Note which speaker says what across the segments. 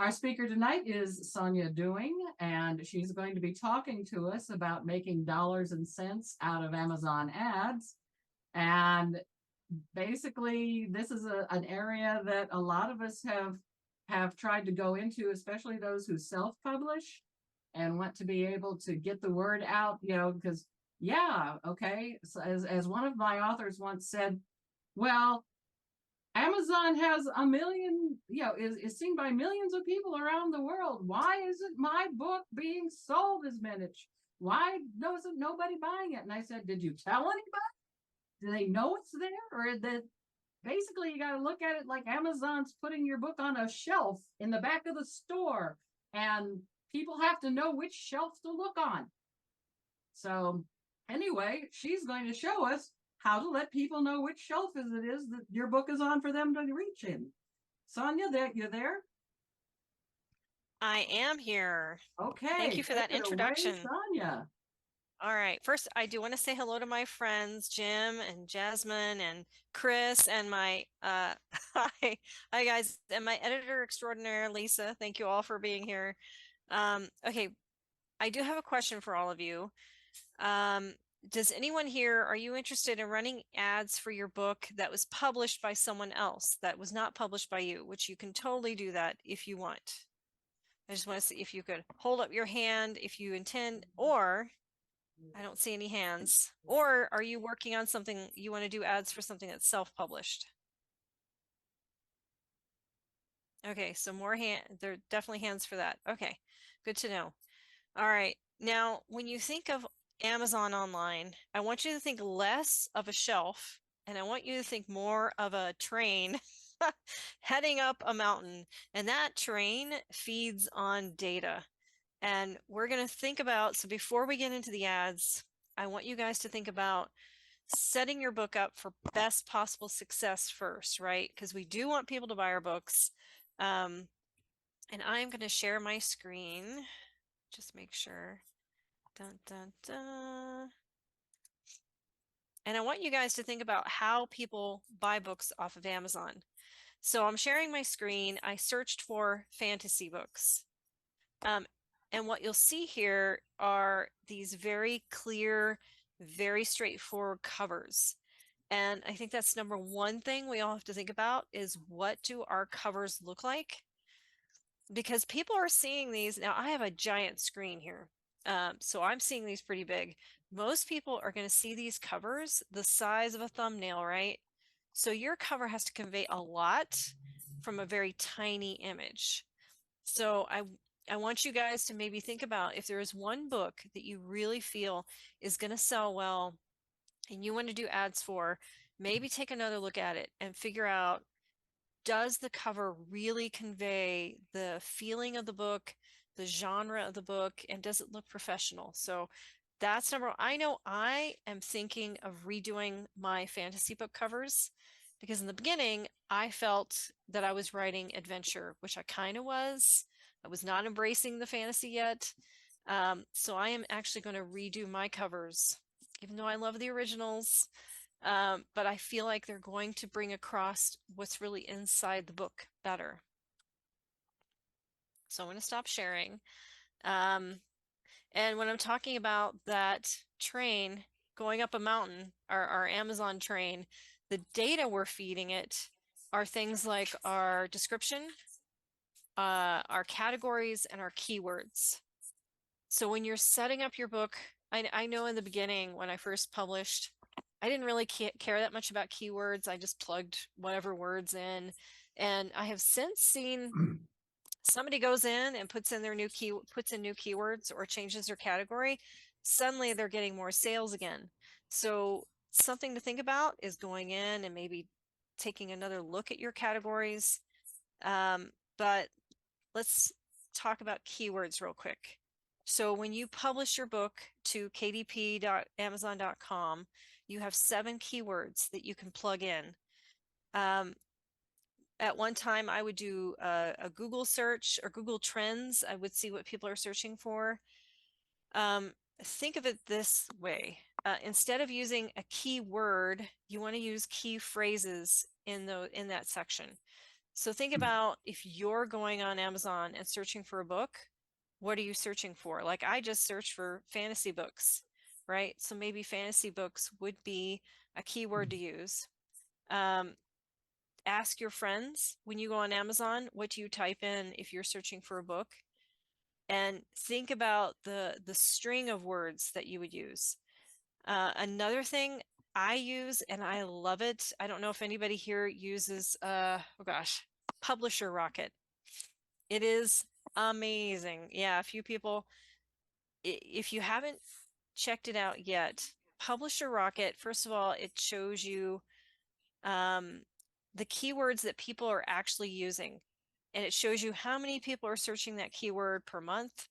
Speaker 1: Our speaker tonight is Sonja Doing, and she's going to be talking to us about making dollars and cents out of Amazon ads. And basically, this is an area that a lot of us have tried to go into, especially those who self-publish and want to be able to get the word out, because yeah, okay. So as one of my authors once said, well, Amazon has a million, is seen by millions of people around the world. Why isn't my book being sold as much? Why isn't nobody buying it? And I said, did you tell anybody? Do they know it's there? Or that basically you got to look at it like Amazon's putting your book on a shelf in the back of the store, and people have to know which shelf to look on. So anyway, she's going to show us how to let people know which shelf it is that your book is on for them to reach in. Sonja, you there?
Speaker 2: I am here.
Speaker 1: Okay.
Speaker 2: Thank you for that introduction.
Speaker 1: Sonja.
Speaker 2: All right. First, I do want to say hello to my friends, Jim and Jasmine and Chris and my hi guys, and my editor extraordinaire, Lisa. Thank you all for being here. Okay, I do have a question for all of you. Does anyone here, are you interested in running ads for your book that was published by someone else that was not published by you, which you can totally do that if you want. I just want to see if you could hold up your hand if you intend, or I don't see any hands. Or are you working on something, you want to do ads for something that's self-published? Okay, so more there are definitely hands for that. Okay, good to know. All right, now when you think of Amazon online, I want you to think less of a shelf, and I want you to think more of a train heading up a mountain, and that train feeds on data. And we're going to think about, so before we get into the ads, I want you guys to think about setting your book up for best possible success first, right? Because we do want people to buy our books. And I'm going to share my screen. Just make sure. Dun, dun, dun. And I want you guys to think about how people buy books off of Amazon. So I'm sharing my screen. I searched for fantasy books. And what you'll see here are these very clear, very straightforward covers. And I think that's number one thing we all have to think about is, what do our covers look like? Because people are seeing these. Now I have a giant screen here. So I'm seeing these pretty big. Most people are going to see these covers the size of a thumbnail, right? So your cover has to convey a lot from a very tiny image. So I want you guys to maybe think about, if there is one book that you really feel is going to sell well and you want to do ads for, maybe take another look at it and figure out, does the cover really convey the feeling of the book, the genre of the book, and does it look professional? So that's number one. I know I am thinking of redoing my fantasy book covers, because in the beginning I felt that I was writing adventure, which I kind of was. I was not embracing the fantasy yet. So I am actually going to redo my covers, even though I love the originals. But I feel like they're going to bring across what's really inside the book better. So I'm going to stop sharing. And when I'm talking about that train going up a mountain, our Amazon train, the data we're feeding it are things like our description, our categories, and our keywords. So when you're setting up your book, I know in the beginning when I first published, I didn't really care that much about keywords. I just plugged whatever words in. And I have since seen somebody goes in and puts in new keywords or changes their category, suddenly they're getting more sales again. So something to think about is going in and maybe taking another look at your categories. But let's talk about keywords real quick. So when you publish your book to kdp.amazon.com, you have 7 keywords that you can plug in. At one time, I would do a Google search or Google Trends. I would see what people are searching for. Think of it this way. Instead of using a keyword, you want to use key phrases in that section. So think about if you're going on Amazon and searching for a book, what are you searching for? Like I just searched for fantasy books, right? So maybe fantasy books would be a keyword to use. Ask your friends when you go on Amazon, what do you type in if you're searching for a book? And think about the string of words that you would use. Another thing I use, and I love it. I don't know if anybody here uses, oh gosh, Publisher Rocket. It is amazing. Yeah, a few people, if you haven't checked it out yet, Publisher Rocket, first of all, it shows you the keywords that people are actually using. And it shows you how many people are searching that keyword per month,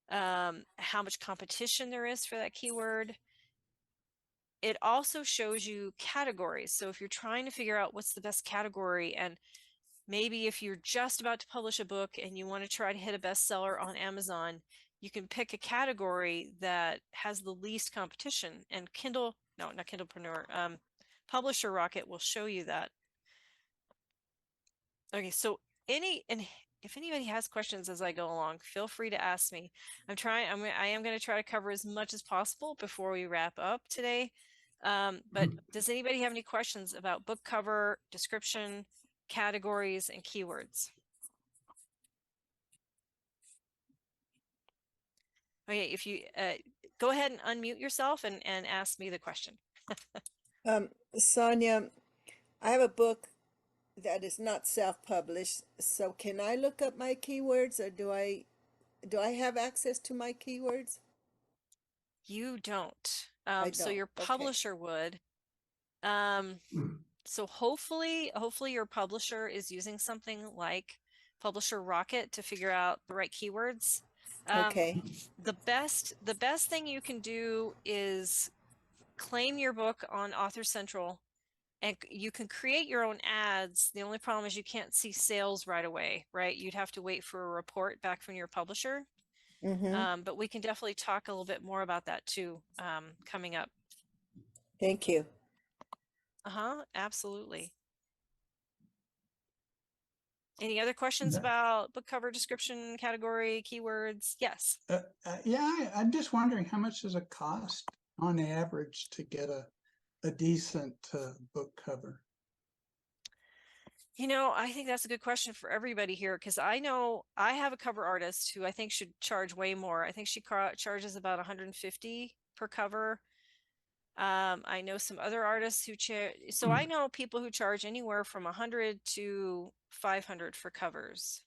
Speaker 2: how much competition there is for that keyword. It also shows you categories. So if you're trying to figure out what's the best category, and maybe if you're just about to publish a book and you want to try to hit a bestseller on Amazon, you can pick a category that has the least competition. And Kindle, no, not Kindlepreneur, Publisher Rocket will show you that. Okay, so if anybody has questions as I go along, feel free to ask me. I am going to try to cover as much as possible before we wrap up today. But does anybody have any questions about book cover, description, categories, and keywords? Okay, if you go ahead and unmute yourself and ask me the question.
Speaker 3: Sonja, I have a book that is not self-published, so can I look up my keywords, or do I have access to my keywords?
Speaker 2: You don't.
Speaker 3: I
Speaker 2: So
Speaker 3: don't.
Speaker 2: your
Speaker 3: Okay.
Speaker 2: publisher would. So hopefully your publisher is using something like Publisher Rocket to figure out the right keywords.
Speaker 3: Okay.
Speaker 2: The best thing you can do is claim your book on Author Central, and you can create your own ads. The only problem is you can't see sales right away, right? You'd have to wait for a report back from your publisher. But we can definitely talk a little bit more about that too, coming up.
Speaker 3: Thank you.
Speaker 2: Absolutely. Any other questions about book cover, description, category, keywords? Yes.
Speaker 4: Yeah, I'm just wondering how much does it cost on average to get a decent book cover?
Speaker 2: You know, I think that's a good question for everybody here, because I know I have a cover artist who I think should charge way more. I think she charges about 150 per cover. I know some other artists who so I know people who charge anywhere from 100 to 500 for covers.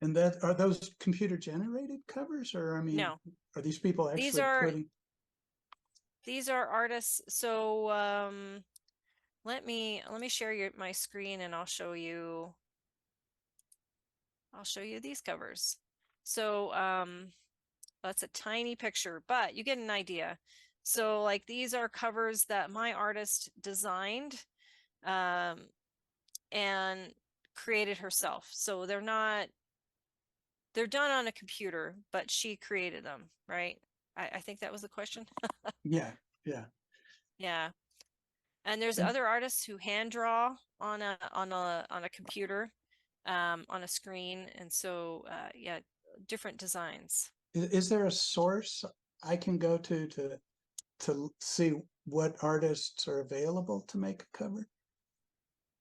Speaker 4: And are those computer generated covers, or I mean,
Speaker 2: No,
Speaker 4: are these people actually putting?
Speaker 2: These are artists. So let me share my screen, and I'll show you these covers. So that's a tiny picture, but you get an idea. So like these are covers that my artist designed and created herself. So they're done on a computer, but she created them, right? I think that was the question.
Speaker 4: Yeah.
Speaker 2: Yeah. And there's other artists who hand draw on a computer, on a screen. And so yeah, different designs.
Speaker 4: Is there a source I can go to see what artists are available to make a cover?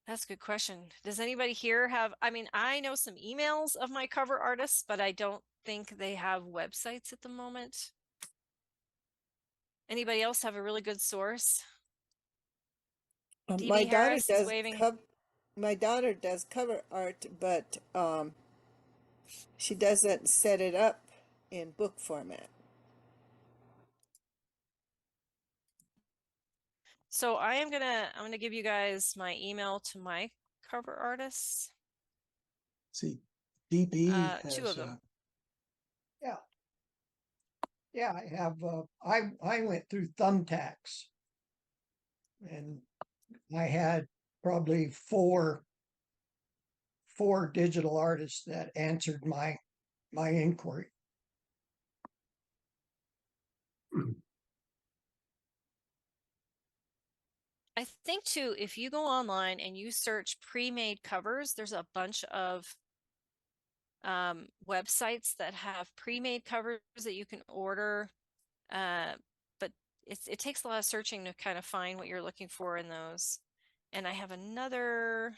Speaker 2: That's a good question. Does anybody here have, I mean, I know some emails of my cover artists, but I don't think they have websites at the moment. Anybody else have a really good source?
Speaker 3: My daughter
Speaker 2: Harris is waving.
Speaker 3: My daughter does cover art, but she doesn't set it up in book format.
Speaker 2: So I'm gonna give you guys my email to my cover artists.
Speaker 4: See, DB has
Speaker 2: 2 of them.
Speaker 5: Yeah, I have. I went through Thumbtacks, and I had probably four digital artists that answered my inquiry.
Speaker 2: I think too, if you go online and you search pre-made covers, there's a bunch of websites that have pre-made covers that you can order. But it takes a lot of searching to kind of find what you're looking for in those. And I have another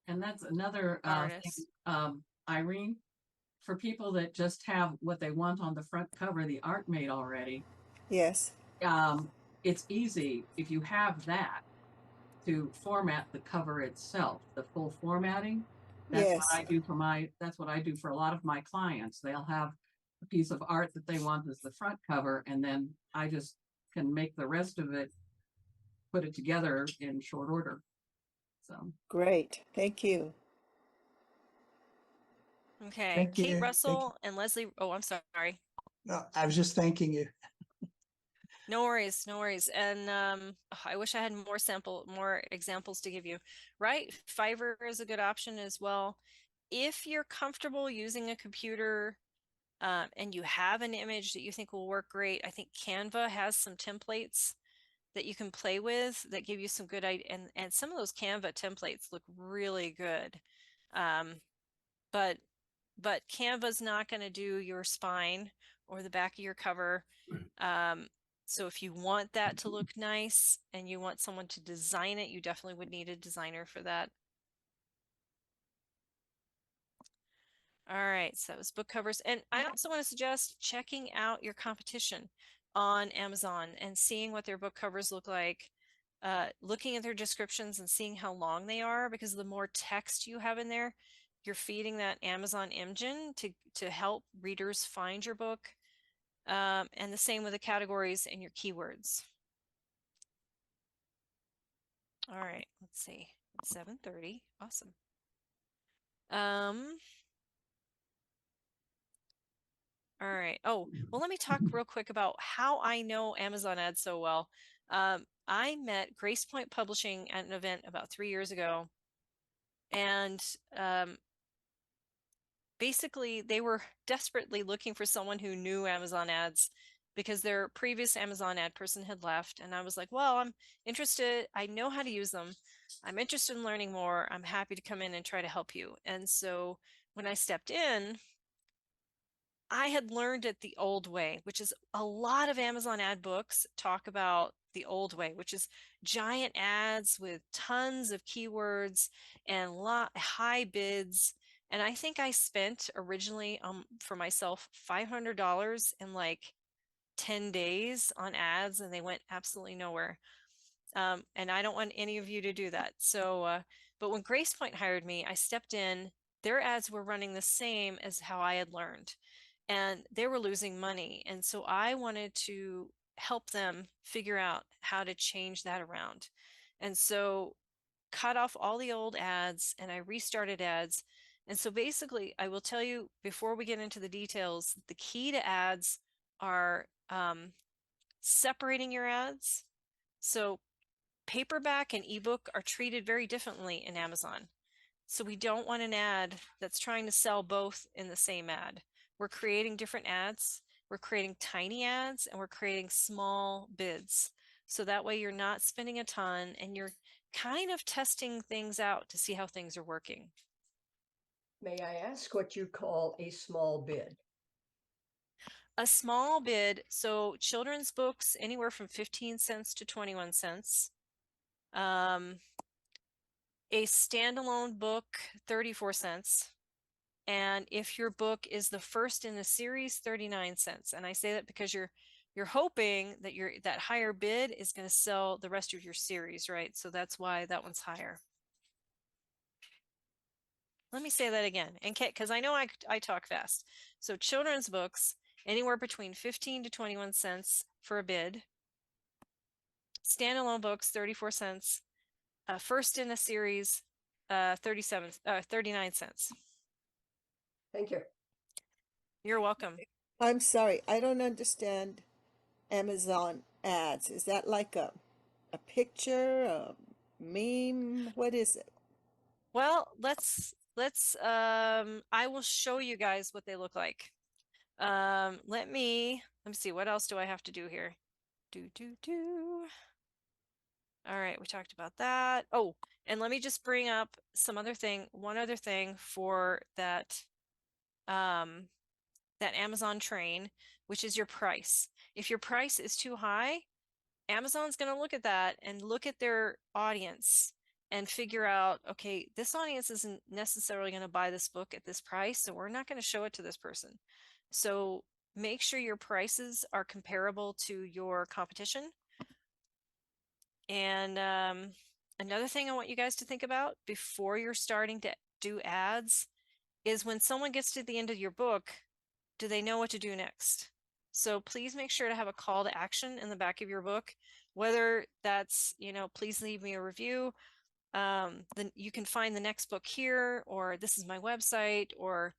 Speaker 1: And that's another thing,
Speaker 2: artist.
Speaker 1: Irene, for people that just have what they want on the front cover, the art made already.
Speaker 3: Yes.
Speaker 1: It's easy if you have that to format the cover itself, the full formatting. That's what
Speaker 3: Yes.
Speaker 1: I do that's what I do for a lot of my clients. They'll have a piece of art that they want as the front cover, and then I just can make the rest of it, put it together in short order. So
Speaker 3: Great. Thank you.
Speaker 2: Okay,
Speaker 4: Thank
Speaker 2: Kate
Speaker 4: you. Thank you.
Speaker 2: Russell and Leslie. Oh, I'm sorry.
Speaker 4: No, I was just thanking you.
Speaker 2: No worries, no worries. And I wish I had more examples to give you. Right, Fiverr is a good option as well. If you're comfortable using a computer and you have an image that you think will work great, I think Canva has some templates that you can play with that give you some good ideas. And some of those Canva templates look really good. But Canva's not going to do your spine or the back of your cover. So if you want that to look nice and you want someone to design it, you definitely would need a designer for that. All right, so that was book covers. And I also want to suggest checking out your competition on Amazon and seeing what their book covers look like, looking at their descriptions and seeing how long they are, because the more text you have in there, you're feeding that Amazon engine to help readers find your book. And the same with the categories and your keywords. All right, let's see. It's 7:30. Awesome. All right. Oh, well, let me talk real quick about how I know Amazon ads so well. I met Grace Point Publishing at an event about 3 years ago. And basically, they were desperately looking for someone who knew Amazon ads because their previous Amazon ad person had left. And I was like, well, I'm interested. I know how to use them. I'm interested in learning more. I'm happy to come in and try to help you. And so when I stepped in, I had learned it the old way, which is a lot of Amazon ad books talk about the old way, which is giant ads with tons of keywords and high bids. And I think I spent originally for myself $500 in like 10 days on ads, and they went absolutely nowhere. And I don't want any of you to do that. So, but when Grace Point hired me, I stepped in. Their ads were running the same as how I had learned, and they were losing money. And so I wanted to help them figure out how to change that around. And so cut off all the old ads and I restarted ads. And so basically, I will tell you before we get into the details, the key to ads are separating your ads. So paperback and ebook are treated very differently in Amazon. So we don't want an ad that's trying to sell both in the same ad. We're creating different ads. We're creating tiny ads and we're creating small bids. So that way you're not spending a ton and you're kind of testing things out to see how things are working.
Speaker 6: May I ask what you call a small bid?
Speaker 2: A small bid, so children's books anywhere from 15 cents to 21 cents. A standalone book, 34 cents. And if your book is the first in the series, 39 cents. And I say that because you're hoping that that higher bid is going to sell the rest of your series, right? So that's why that one's higher. Let me say that again, and because I know I talk fast. So children's books, anywhere between 15 to 21 cents for a bid. Standalone books, 34 cents. First in a series, 39 cents.
Speaker 6: Thank you.
Speaker 2: You're welcome.
Speaker 3: I'm sorry, I don't understand Amazon ads. Is that like a picture, a meme? What is it?
Speaker 2: Well, I will show you guys what they look like. Let me see, what else do I have to do here? All right, we talked about that. Oh, and let me just bring up one other thing for that that Amazon train, which is your price. If your price is too high, Amazon's going to look at that and look at their audience and figure out, okay, this audience isn't necessarily going to buy this book at this price, so we're not going to show it to this person. So make sure your prices are comparable to your competition. And another thing I want you guys to think about before you're starting to do ads is when someone gets to the end of your book, do they know what to do next? So please make sure to have a call to action in the back of your book, whether that's, please leave me a review. Then you can find the next book here, or this is my website, or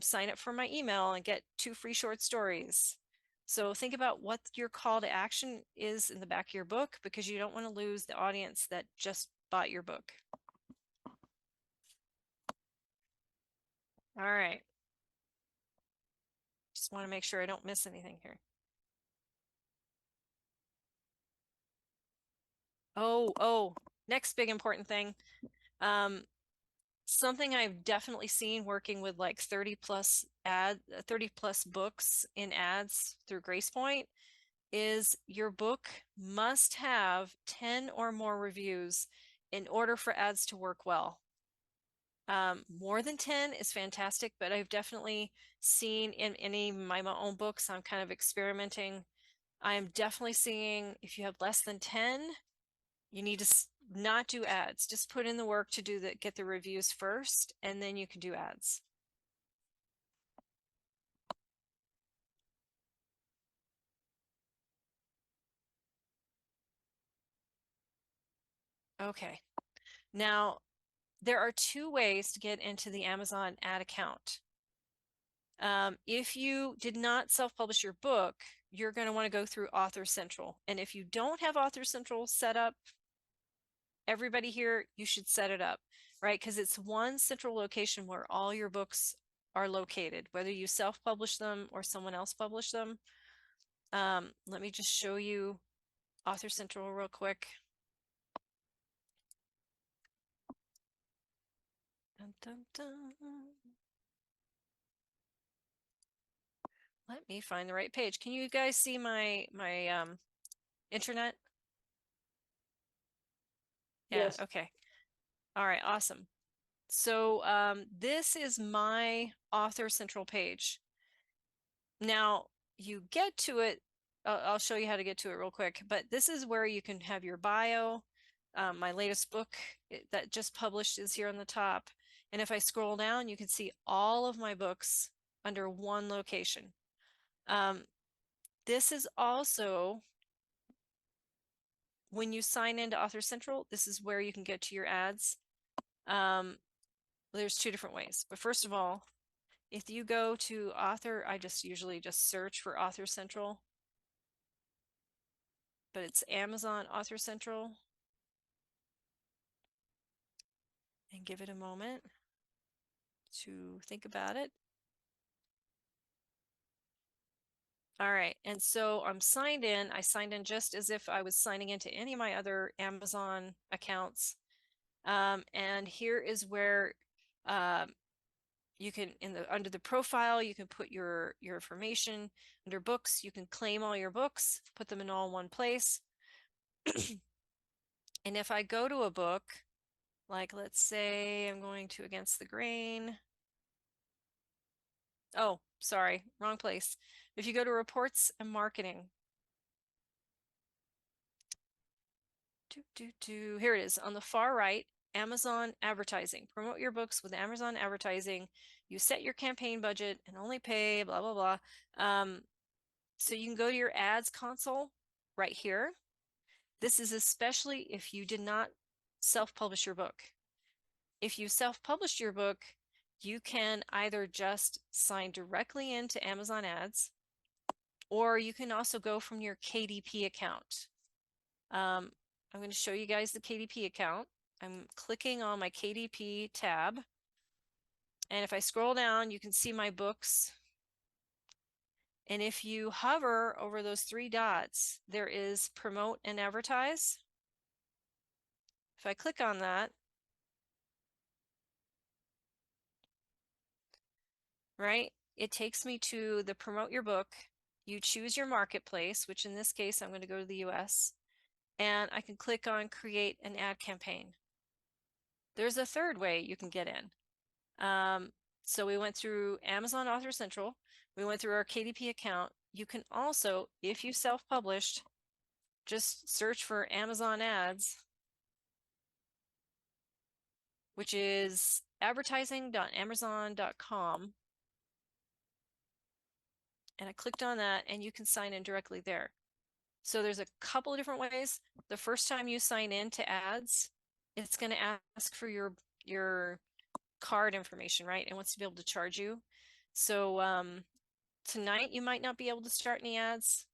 Speaker 2: sign up for my email and get 2 free short stories. So think about what your call to action is in the back of your book, because you don't want to lose the audience that just bought your book. All right. Just want to make sure I don't miss anything here. Oh, next big important thing. Something I've definitely seen working with like 30 plus books in ads through GracePoint is your book must have 10 or more reviews in order for ads to work well. More than 10 is fantastic, but I've definitely seen in any of my own books, I'm kind of experimenting. I am definitely seeing if you have less than 10, you need to not do ads. Just put in the work to get the reviews first, and then you can do ads. Okay. Now, there are 2 ways to get into the Amazon ad account. If you did not self-publish your book, you're going to want to go through Author Central. And if you don't have Author Central set up, everybody here, you should set it up, right? Because it's one central location where all your books are located, whether you self-publish them or someone else publish them. Let me just show you Author Central real quick. Dun, dun, dun. Let me find the right page. Can you guys see my internet? Yeah,
Speaker 6: Yes.
Speaker 2: okay. All right, awesome. So this is my Author Central page. Now you get to it, I'll show you how to get to it real quick, but this is where you can have your bio. My latest book that just published is here on the top. And if I scroll down, you can see all of my books under one location. This is also, when you sign into Author Central, this is where you can get to your ads. There's 2 different ways, but first of all, if you go to Author, I usually just search for Author Central, but it's Amazon Author Central, and give it a moment to think about it. All right, and so I'm signed in. I signed in just as if I was signing into any of my other Amazon accounts. And here is where you can, under the profile, you can put your information. Under books, you can claim all your books, put them in all one place. And if I go to a book, like let's say I'm going to Against the Grain. Oh, sorry, wrong place. If you go to Reports and Marketing, here it is on the far right, Amazon Advertising. Promote your books with Amazon Advertising. You set your campaign budget and only pay blah, blah, blah. So you can go to your ads console right here. This is especially if you did not self-publish your book. If you self-published your book, you can either just sign directly into Amazon ads, or you can also go from your KDP account. I'm going to show you guys the KDP account. I'm clicking on my KDP tab. And if I scroll down, you can see my books. And if you hover over those 3 dots, there is Promote and Advertise. If I click on that, right, it takes me to the promote your book. You choose your marketplace, which in this case, I'm going to go to the US, and I can click on create an ad campaign. There's a third way you can get in. So we went through Amazon Author Central. We went through our KDP account. You can also, if you self-published, just search for Amazon ads, which is advertising.amazon.com. And I clicked on that and you can sign in directly there. So there's a couple of different ways. The first time you sign in to ads, it's going to ask for your card information, right? It wants to be able to charge you. So tonight you might not be able to start any ads.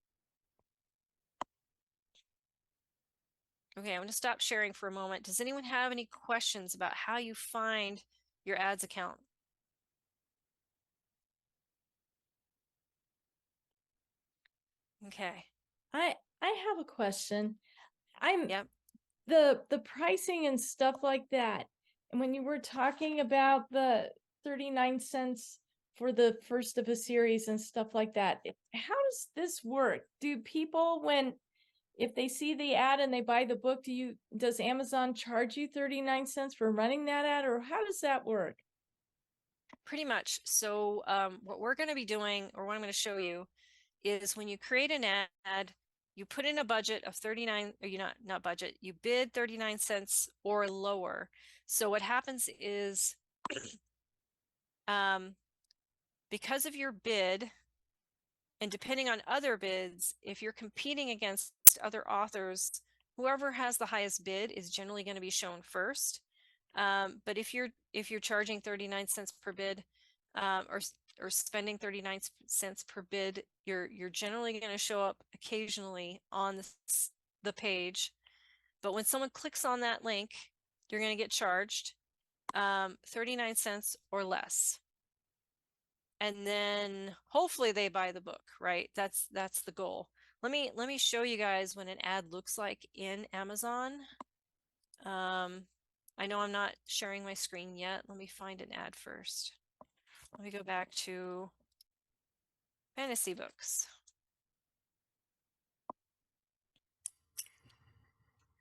Speaker 2: Okay, I'm going to stop sharing for a moment. Does anyone have any questions about how you find your ads account? Okay.
Speaker 7: I have a question. I'm
Speaker 2: Yep.
Speaker 7: the pricing and stuff like that. And when you were talking about the 39 cents for the first of a series and stuff like that, how does this work? Do people, if they see the ad and they buy the book, does Amazon charge you 39 cents for running that ad, or how does that work?
Speaker 2: Pretty much. So what we're going to be doing, or what I'm going to show you, is when you create an ad, you put in a budget of 39, or not budget, you bid 39 cents or lower. So what happens is because of your bid, and depending on other bids, if you're competing against other authors, whoever has the highest bid is generally going to be shown first. But if you're charging 39 cents per bid, or spending 39 cents per bid, you're generally going to show up occasionally on the page. But when someone clicks on that link, you're going to get charged 39 cents or less. And then hopefully they buy the book, right? That's the goal. Let me show you guys what an ad looks like in Amazon. I know I'm not sharing my screen yet. Let me find an ad first. Let me go back to fantasy books.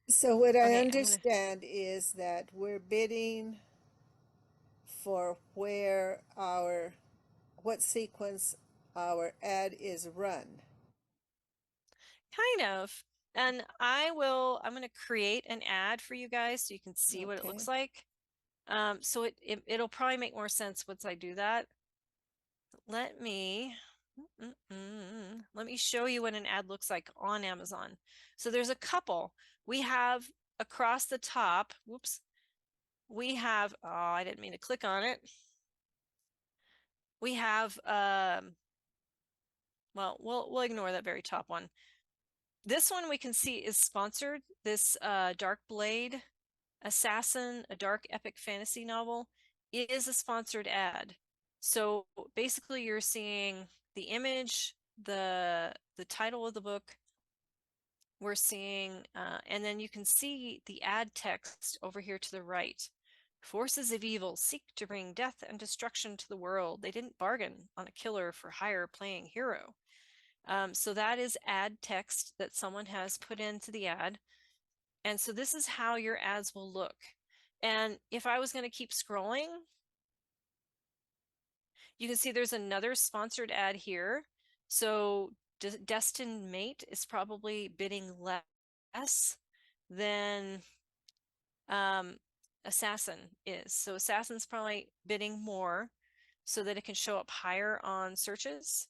Speaker 3: So what I
Speaker 2: Okay,
Speaker 3: understand is that we're bidding for what sequence our ad is run.
Speaker 2: Kind of. And I'm going to create an ad for you guys so you can see what it
Speaker 3: Okay.
Speaker 2: looks like. So it'll probably make more sense once I do that. Let me show you what an ad looks like on Amazon. So there's a couple. We have across the top, whoops, we have, oh, I didn't mean to click on it. We have, well, we'll ignore that very top one. This one we can see is sponsored. This Dark Blade Assassin, a dark epic fantasy novel, is a sponsored ad. So basically you're seeing the image, the title of the book. We're seeing, and then you can see the ad text over here to the right. Forces of evil seek to bring death and destruction to the world. They didn't bargain on a killer for hire playing hero. So that is ad text that someone has put into the ad. And so this is how your ads will look. And if I was going to keep scrolling, you can see there's another sponsored ad here. So Destined Mate is probably bidding less than Assassin is. So Assassin's probably bidding more so that it can show up higher on searches.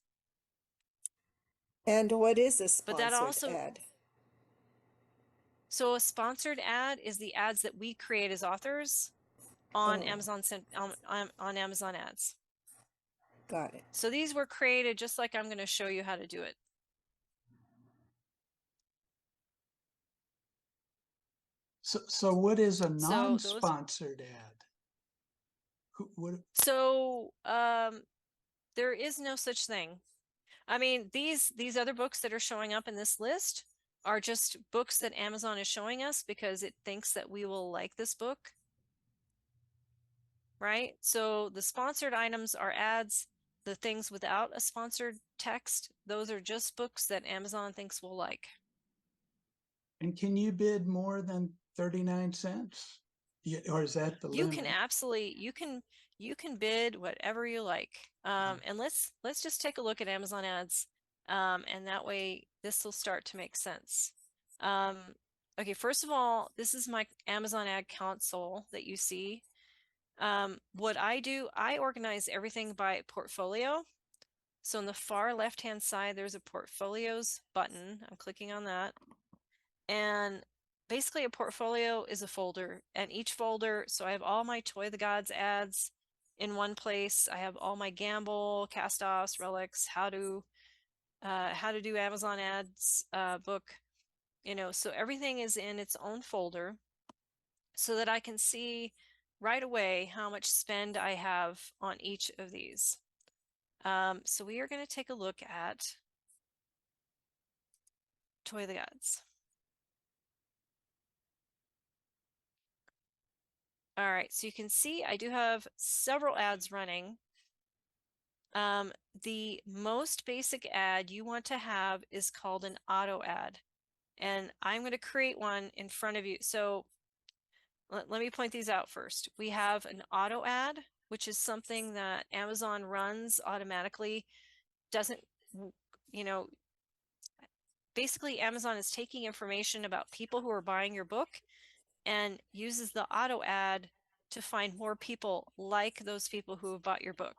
Speaker 3: And what is a
Speaker 2: But that
Speaker 3: sponsored
Speaker 2: also,
Speaker 3: ad?
Speaker 2: so a sponsored ad is the ads that we create as authors on
Speaker 3: Oh.
Speaker 2: Amazon on Amazon ads.
Speaker 3: Got it.
Speaker 2: So these were created just like I'm going to show you how to do it.
Speaker 4: So what is a
Speaker 2: So
Speaker 4: non-sponsored ad?
Speaker 2: So there is no such thing. I mean, these other books that are showing up in this list are just books that Amazon is showing us because it thinks that we will like this book. Right? So the sponsored items are ads. The things without a sponsored text, those are just books that Amazon thinks we'll like.
Speaker 4: And can you bid more than 39 cents? Or is that the
Speaker 2: You
Speaker 4: limit?
Speaker 2: can absolutely, you can bid whatever you like. And let's just take a look at Amazon ads. And that way this will start to make sense. Okay, first of all, this is my Amazon ad console that you see. What I do, I organize everything by portfolio. So on the far left-hand side, there's a portfolios button. I'm clicking on that. And basically a portfolio is a folder, and each folder, so I have all my Toy the Gods ads in one place. I have all my Gamble, Cast-Offs, Relics, how to do Amazon ads book, you know, so everything is in its own folder so that I can see right away how much spend I have on each of these. So we are going to take a look at Toy the Gods. All right, so you can see I do have several ads running. The most basic ad you want to have is called an auto ad. And I'm going to create one in front of you. So let me point these out first. We have an auto ad, which is something that Amazon runs automatically. Doesn't, you know, basically Amazon is taking information about people who are buying your book and uses the auto ad to find more people like those people who have bought your book.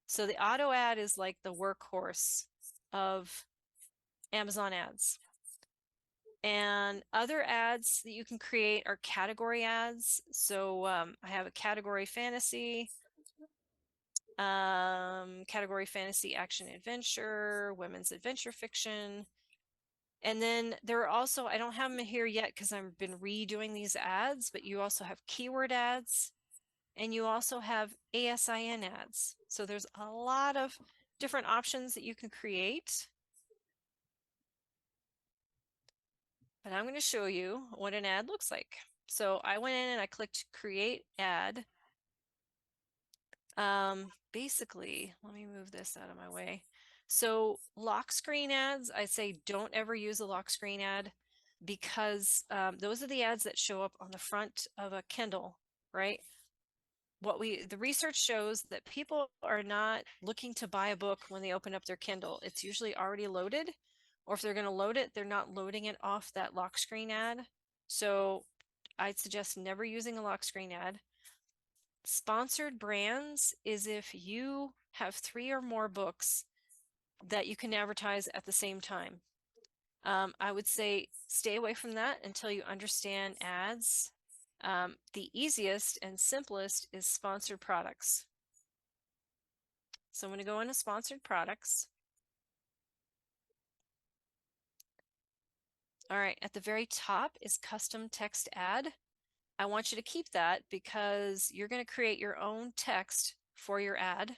Speaker 2: So the auto ad is like the workhorse of Amazon ads. And other ads that you can create are category ads. So I have a category fantasy, category fantasy action adventure, women's adventure fiction. And then there are also, I don't have them here yet because I've been redoing these ads, but you also have keyword ads and you also have ASIN ads. So there's a lot of different options that you can create. But I'm going to show you what an ad looks like. So I went in and I clicked create ad. Basically, let me move this out of my way. So lock screen ads, I say don't ever use a lock screen ad because those are the ads that show up on the front of a Kindle, right? The research shows that people are not looking to buy a book when they open up their Kindle. It's usually already loaded, or if they're going to load it, they're not loading it off that lock screen ad. So I'd suggest never using a lock screen ad. Sponsored brands is if you have 3 or more books that you can advertise at the same time. I would say stay away from that until you understand ads. The easiest and simplest is sponsored products. So I'm going to go into sponsored products. All right, at the very top is custom text ad. I want you to keep that because you're going to create your own text for your ad.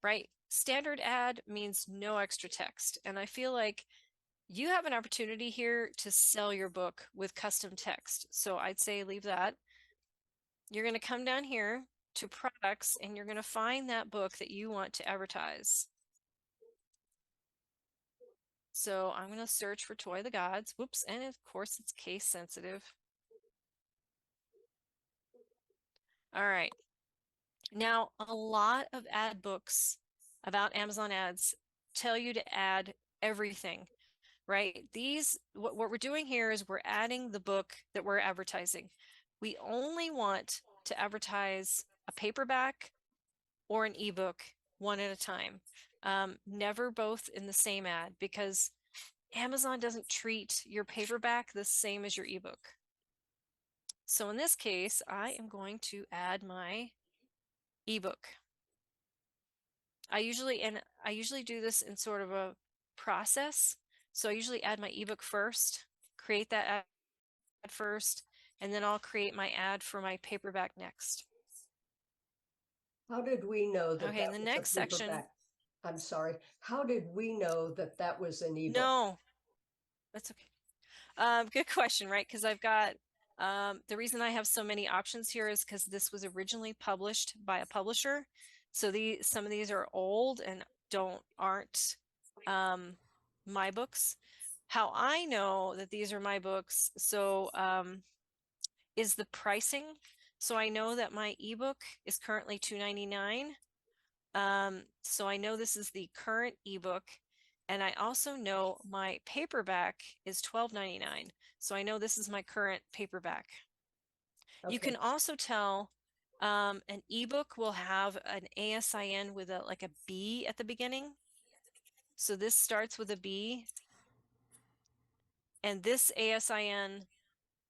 Speaker 2: Right, standard ad means no extra text. And I feel like you have an opportunity here to sell your book with custom text. So I'd say leave that. You're going to come down here to products and you're going to find that book that you want to advertise. So I'm going to search for Toy the Gods. Whoops. And of course it's case sensitive. All right. Now, a lot of ad books about Amazon ads tell you to add everything, right? What we're doing here is we're adding the book that we're advertising. We only want to advertise a paperback or an ebook one at a time. Never both in the same ad because Amazon doesn't treat your paperback the same as your ebook. So in this case, I am going to add my ebook. I usually do this in sort of a process. So I usually add my ebook first, create that ad first, and then I'll create my ad for my paperback next.
Speaker 6: How did we know that
Speaker 2: Okay, in
Speaker 6: that
Speaker 2: the
Speaker 6: was a
Speaker 2: next section,
Speaker 6: paperback? I'm sorry. How did we know that that was an ebook?
Speaker 2: No, that's okay. Good question, right? Because I've got the reason I have so many options here is because this was originally published by a publisher. So some of these are old and aren't my books. How I know that these are my books, so is the pricing. So I know that my ebook is currently $2.99. So I know this is the current ebook. And I also know my paperback is $12.99. So I know this is my current paperback. You
Speaker 6: Okay.
Speaker 2: can also tell an ebook will have an ASIN with like a B at the beginning. So this starts with a B. And this ASIN,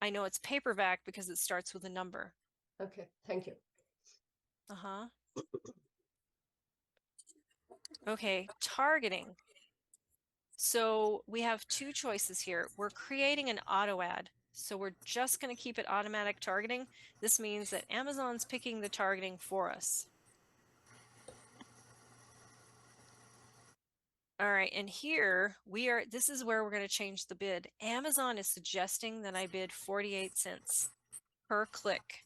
Speaker 2: I know it's paperback because it starts with a number.
Speaker 6: Okay. Thank you.
Speaker 2: Uh-huh. Okay, targeting. So we have two choices here. We're creating an auto ad. So we're just going to keep it automatic targeting. This means that Amazon's picking the targeting for us. All right, and here this is where we're going to change the bid. Amazon is suggesting that I bid 48 cents per click.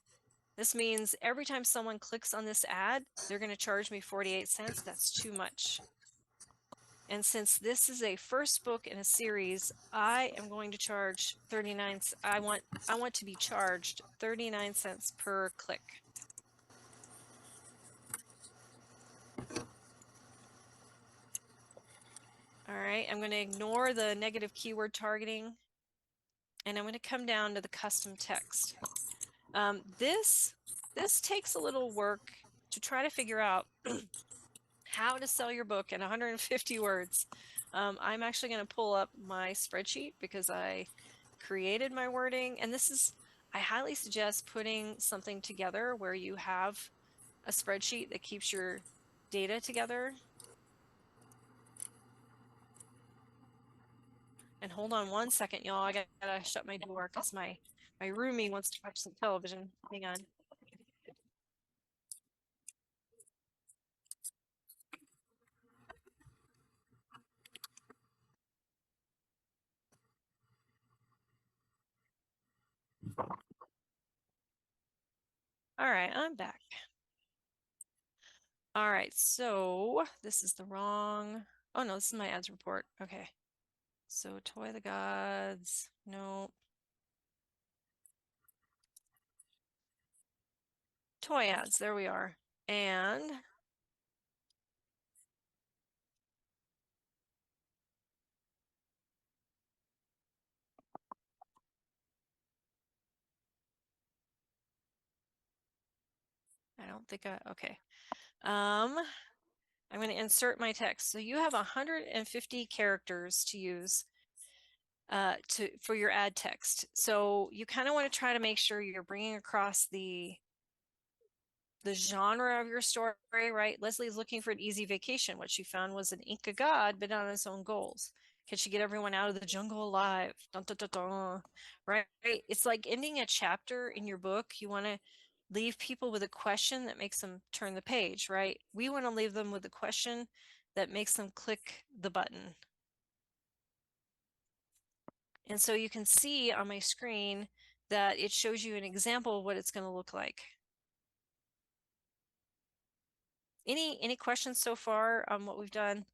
Speaker 2: This means every time someone clicks on this ad, they're going to charge me 48 cents. That's too much. And since this is a first book in a series, I am going to charge 39. I want to be charged 39 cents per click. All right, I'm going to ignore the negative keyword targeting, and I'm going to come down to the custom text. This takes a little work to try to figure out how to sell your book in 150 words. I'm actually going to pull up my spreadsheet because I created my wording, and I highly suggest putting something together where you have a spreadsheet that keeps your data together. And hold on one second, y'all. I gotta shut my door because my roomie wants to watch some television. Hang on. All right, I'm back. All right, so this is the wrong. Oh no, this is my ads report. Okay. So Toy the Gods. Nope. Toy ads. There we are. And I don't think okay. I'm going to insert my text. So you have 150 characters to use for your ad text. So you kind of want to try to make sure you're bringing across the genre of your story, right? Leslie's looking for an easy vacation. What she found was an Inca god, but on his own goals. Can she get everyone out of the jungle alive? Dun, dun, dun, dun. Right? It's like ending a chapter in your book. You want to leave people with a question that makes them turn the page, right? We want to leave them with a question that makes them click the button. And so you can see on my screen that it shows you an example of what it's going to look like. Any questions so far on what we've done?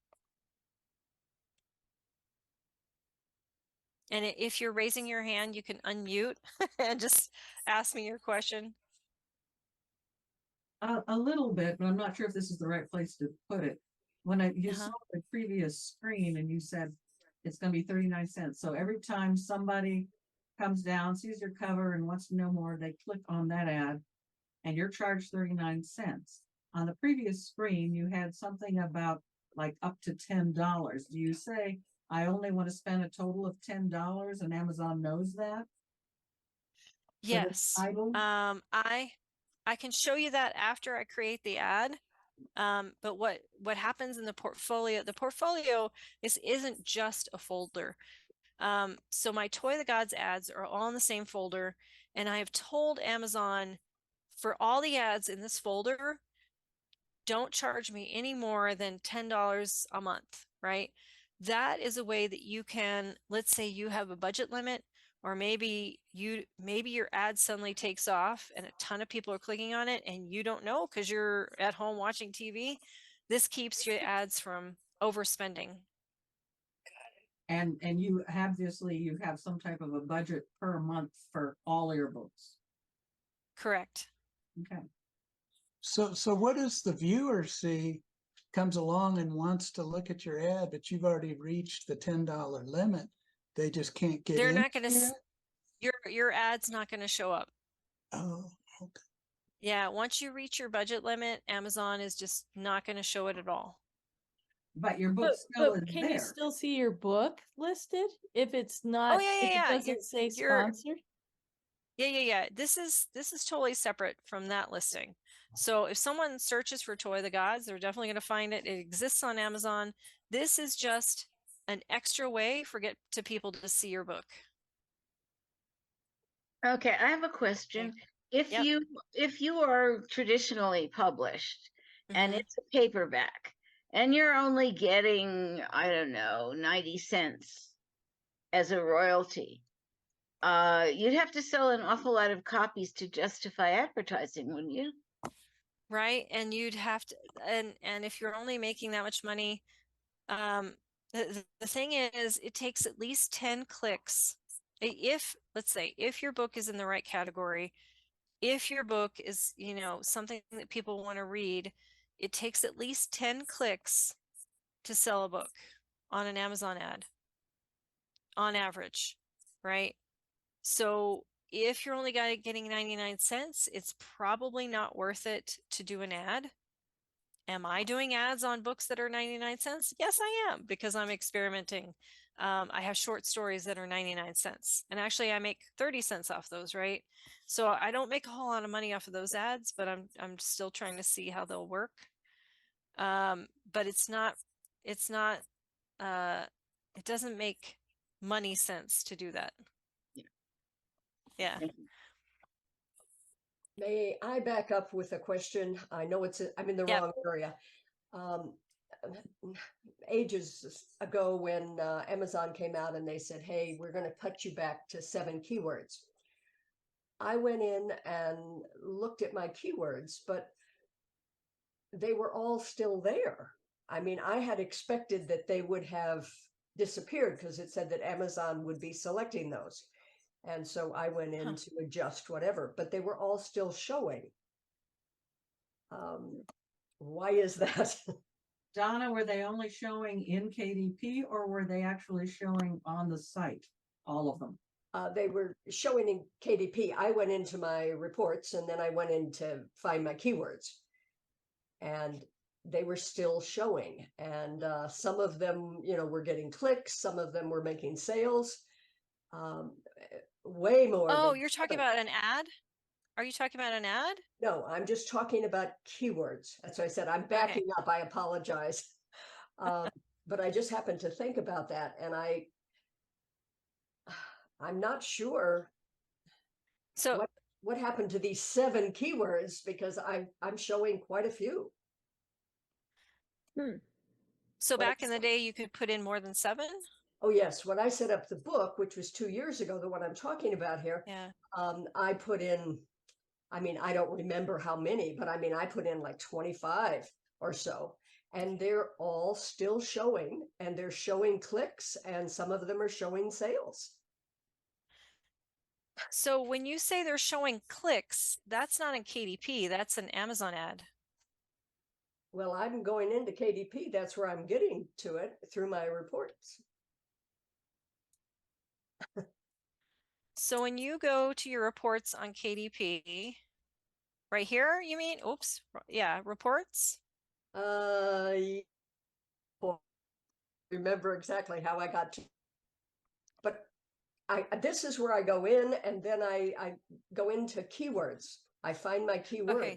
Speaker 2: And if you're raising your hand, you can unmute and just ask me your question.
Speaker 1: A little bit, but I'm not sure if this is the right place to put it. When you saw the previous screen and you said it's going to be 39 cents. So every time somebody comes down, sees your cover and wants to know more, they click on that ad and you're charged 39 cents. On the previous screen, you had something about like up to $10. Do you say, I only want to spend a total of $10 and Amazon knows that?
Speaker 2: Yes. I can show you that after I create the ad. But what happens in the portfolio isn't just a folder. So my Toy the Gods ads are all in the same folder, and I have told Amazon for all the ads in this folder, don't charge me any more than $10 a month, right? That is a way that you can, let's say you have a budget limit, or maybe your ad suddenly takes off and a ton of people are clicking on it and you don't know because you're at home watching TV. This keeps your ads from overspending.
Speaker 1: And you obviously you have some type of a budget per month for all your books.
Speaker 2: Correct.
Speaker 1: Okay.
Speaker 4: So what does the viewer see, comes along and wants to look at your ad, but you've already reached the $10 limit? They just can't get
Speaker 2: They're
Speaker 4: in.
Speaker 2: not going to, your ad's not going to show up.
Speaker 4: Oh, okay.
Speaker 2: Yeah, once you reach your budget limit, Amazon is just not going to show it at all.
Speaker 1: But your book
Speaker 7: But,
Speaker 1: still
Speaker 7: but
Speaker 1: is
Speaker 7: can you
Speaker 1: there.
Speaker 7: still see your book listed if it's not,
Speaker 2: Oh yeah,
Speaker 7: if
Speaker 2: yeah,
Speaker 7: it
Speaker 2: yeah.
Speaker 7: doesn't say
Speaker 2: You're-
Speaker 7: sponsored?
Speaker 2: Yeah. This is totally separate from that listing. So if someone searches for Toy the Gods, they're definitely going to find it. It exists on Amazon. This is just an extra way for people to see your book.
Speaker 8: Okay, I have a question. If
Speaker 2: Yep.
Speaker 8: you are traditionally published and
Speaker 2: Mhm.
Speaker 8: it's a paperback and you're only getting, I don't know, 90 cents as a royalty, you'd have to sell an awful lot of copies to justify advertising, wouldn't you?
Speaker 2: Right, and you'd have to, and if you're only making that much money, the thing is, it takes at least 10 clicks. If, let's say, if your book is in the right category, if your book is, something that people want to read, it takes at least 10 clicks to sell a book on an Amazon ad, on average, right? So if you're only getting 99 cents, it's probably not worth it to do an ad. Am I doing ads on books that are 99 cents? Yes, I am, because I'm experimenting. I have short stories that are 99 cents, and actually I make 30 cents off those, right? So I don't make a whole lot of money off of those ads, but I'm still trying to see how they'll work. But it doesn't make money sense to do that. Yeah.
Speaker 6: May I back up with a question? I know I'm in the
Speaker 2: Yep.
Speaker 6: wrong area. Ages ago when Amazon came out and they said, hey, we're going to cut you back to 7 keywords. I went in and looked at my keywords, but they were all still there. I mean, I had expected that they would have disappeared because it said that Amazon would be selecting those. And so I went in to adjust whatever, but they were all still showing. Why is that?
Speaker 1: Donna, were they only showing in KDP or were they actually showing on the site? All of them?
Speaker 6: They were showing in KDP. I went into my reports and then I went in to find my keywords. And they were still showing. And some of them, were getting clicks. Some of them were making sales. Way more.
Speaker 2: Oh, you're talking about an ad? Are you talking about an ad?
Speaker 6: No, I'm just talking about keywords. That's why I said I'm backing up. I apologize. But I just happened to think about that. And I'm not sure
Speaker 2: So
Speaker 6: what happened to these 7 keywords, because I'm showing quite a few.
Speaker 2: So back in the day, you could put in more than 7?
Speaker 6: Oh, yes. When I set up the book, which was 2 years ago, the one I'm talking about here, I put in, I mean, I don't remember how many, but I mean, I put in like 25 or so, and they're all still showing, and they're showing clicks, and some of them are showing sales.
Speaker 2: So when you say they're showing clicks, that's not in KDP, that's an Amazon ad.
Speaker 6: Well, I'm going into KDP. That's where I'm getting to it through my reports.
Speaker 2: So when you go to your reports on KDP, right here, you mean? Oops. Yeah, reports.
Speaker 6: Remember exactly how I got to, but this is where I go in, and then I go into keywords. I find my keywords.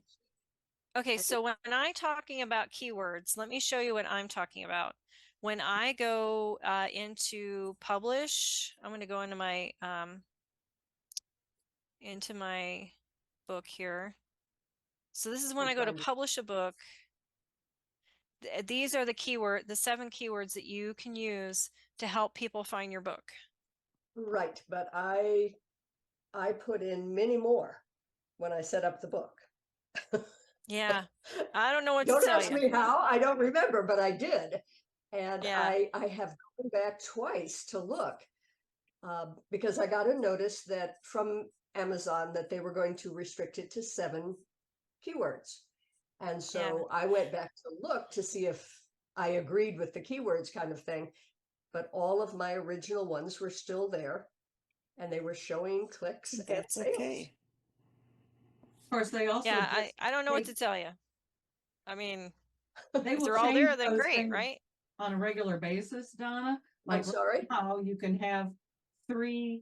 Speaker 2: Okay, so when I'm talking about keywords, let me show you what I'm talking about. When I go into publish, I'm going to go into my book here. So this is when I go to publish a book. These are the 7 keywords that you can use to help people find your book.
Speaker 6: Right, but I put in many more when I set up the book.
Speaker 2: Yeah. I don't know what to
Speaker 6: Don't
Speaker 2: tell
Speaker 6: ask
Speaker 2: you.
Speaker 6: me how, I don't remember, but I did. And
Speaker 2: Yeah.
Speaker 6: I have gone back twice to look because I got a notice that from Amazon that they were going to restrict it to 7 keywords. And so I went back to look to see if I agreed with the keywords kind of thing. But all of my original ones were still there and they were showing clicks and
Speaker 3: That's
Speaker 6: sales.
Speaker 3: okay.
Speaker 1: Of course, they also
Speaker 2: Yeah,
Speaker 1: just
Speaker 2: I don't know what
Speaker 1: take-
Speaker 2: to tell you. I mean,
Speaker 1: they
Speaker 2: if
Speaker 1: will
Speaker 2: they're all
Speaker 1: change
Speaker 2: there, then
Speaker 1: those
Speaker 2: great,
Speaker 1: things
Speaker 2: right?
Speaker 1: on a regular basis, Donna.
Speaker 6: I'm
Speaker 1: Like
Speaker 6: sorry.
Speaker 1: how you can have 3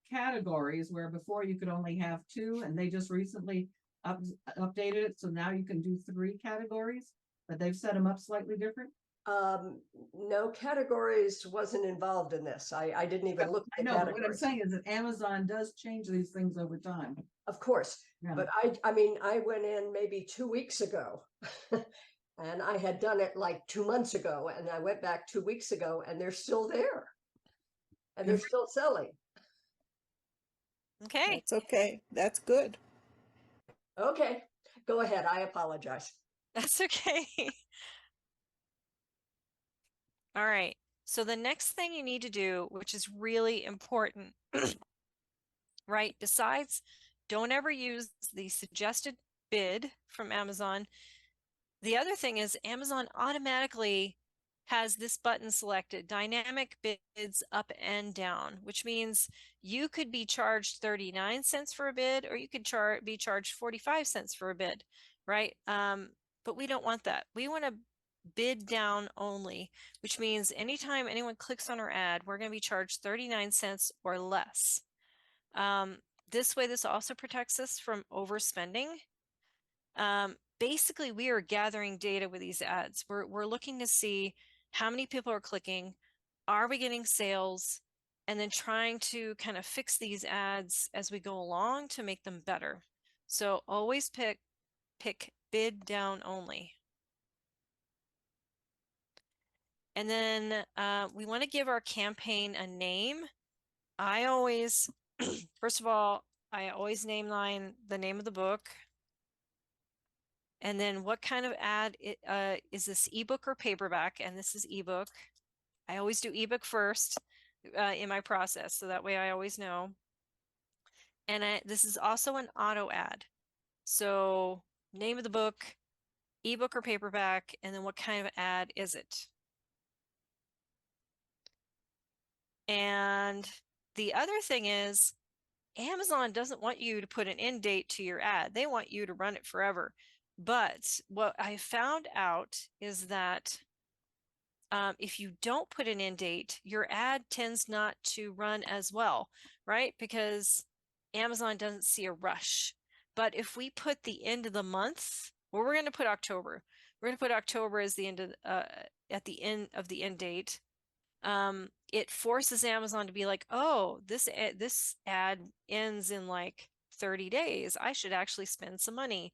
Speaker 1: categories where before you could only have 2, and they just recently updated it, so now you can do 3 categories, but they've set them up slightly different.
Speaker 6: No, categories wasn't involved in this. I didn't even look
Speaker 1: I
Speaker 6: at the
Speaker 1: know, but what I'm
Speaker 6: categories.
Speaker 1: saying is that Amazon does change these things over time.
Speaker 6: Of course,
Speaker 1: Yeah.
Speaker 6: but I mean, I went in maybe 2 weeks ago and I had done it like 2 months ago and I went back 2 weeks ago and they're still there and they're still selling.
Speaker 2: Okay.
Speaker 3: That's okay. That's good.
Speaker 6: Okay, go ahead. I apologize.
Speaker 2: That's okay. All right. So the next thing you need to do, which is really important, right? Besides, don't ever use the suggested bid from Amazon. The other thing is Amazon automatically has this button selected, dynamic bids up and down, which means you could be charged 39 cents for a bid, or you could be charged 45 cents for a bid, right? But we don't want that. We want to bid down only, which means anytime anyone clicks on our ad, we're going to be charged 39 cents or less. This way, this also protects us from overspending. Basically, we are gathering data with these ads. We're looking to see how many people are clicking, are we getting sales, and then trying to kind of fix these ads as we go along to make them better. So always pick bid down only. And then we want to give our campaign a name. I always, first of all, I always name the name of the book. And then what kind of ad is this ebook or paperback? And this is ebook. I always do ebook first in my process, so that way I always know. And this is also an auto ad. So name of the book, ebook or paperback, and then what kind of ad is it? And the other thing is Amazon doesn't want you to put an end date to your ad. They want you to run it forever. But what I found out is that if you don't put an end date, your ad tends not to run as well, right? Because Amazon doesn't see a rush. But if we put the end of the month, well, we're going to put October. We're going to put October as the end of at the end of the end date. It forces Amazon to be like, oh, this ad ends in like 30 days. I should actually spend some money.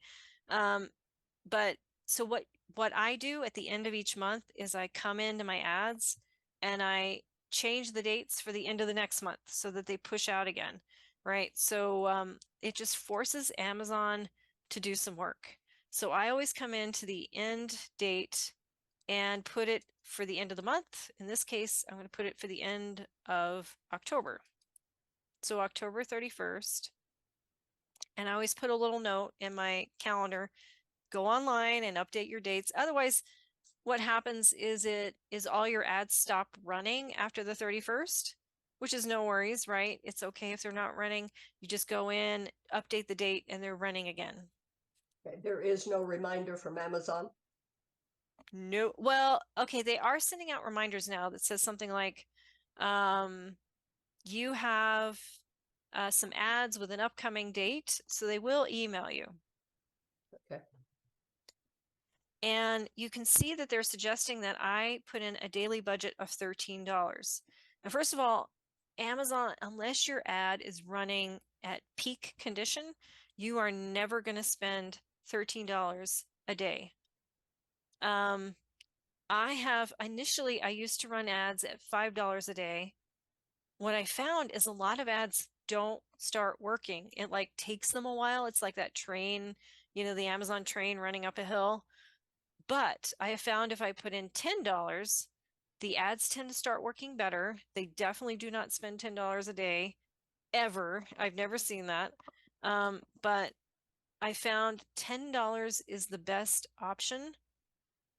Speaker 2: But so what I do at the end of each month is I come into my ads and I change the dates for the end of the next month so that they push out again, right? So it just forces Amazon to do some work. So I always come into the end date and put it for the end of the month. In this case, I'm going to put it for the end of October. So October 31st. And I always put a little note in my calendar, go online and update your dates. Otherwise, what happens is all your ads stop running after the 31st, which is no worries, right? It's okay if they're not running. You just go in, update the date, and they're running again.
Speaker 6: Okay, there is no reminder from Amazon.
Speaker 2: No, well, okay, they are sending out reminders now that says something like, you have some ads with an upcoming date, so they will email you.
Speaker 6: Okay.
Speaker 2: And you can see that they're suggesting that I put in a daily budget of $13. Now, first of all, Amazon, unless your ad is running at peak condition, you are never going to spend $13 a day. Initially I used to run ads at $5 a day. What I found is a lot of ads don't start working. It like takes them a while. It's like that train, the Amazon train running up a hill. But I have found if I put in $10, the ads tend to start working better. They definitely do not spend $10 a day ever. I've never seen that. But I found $10 is the best option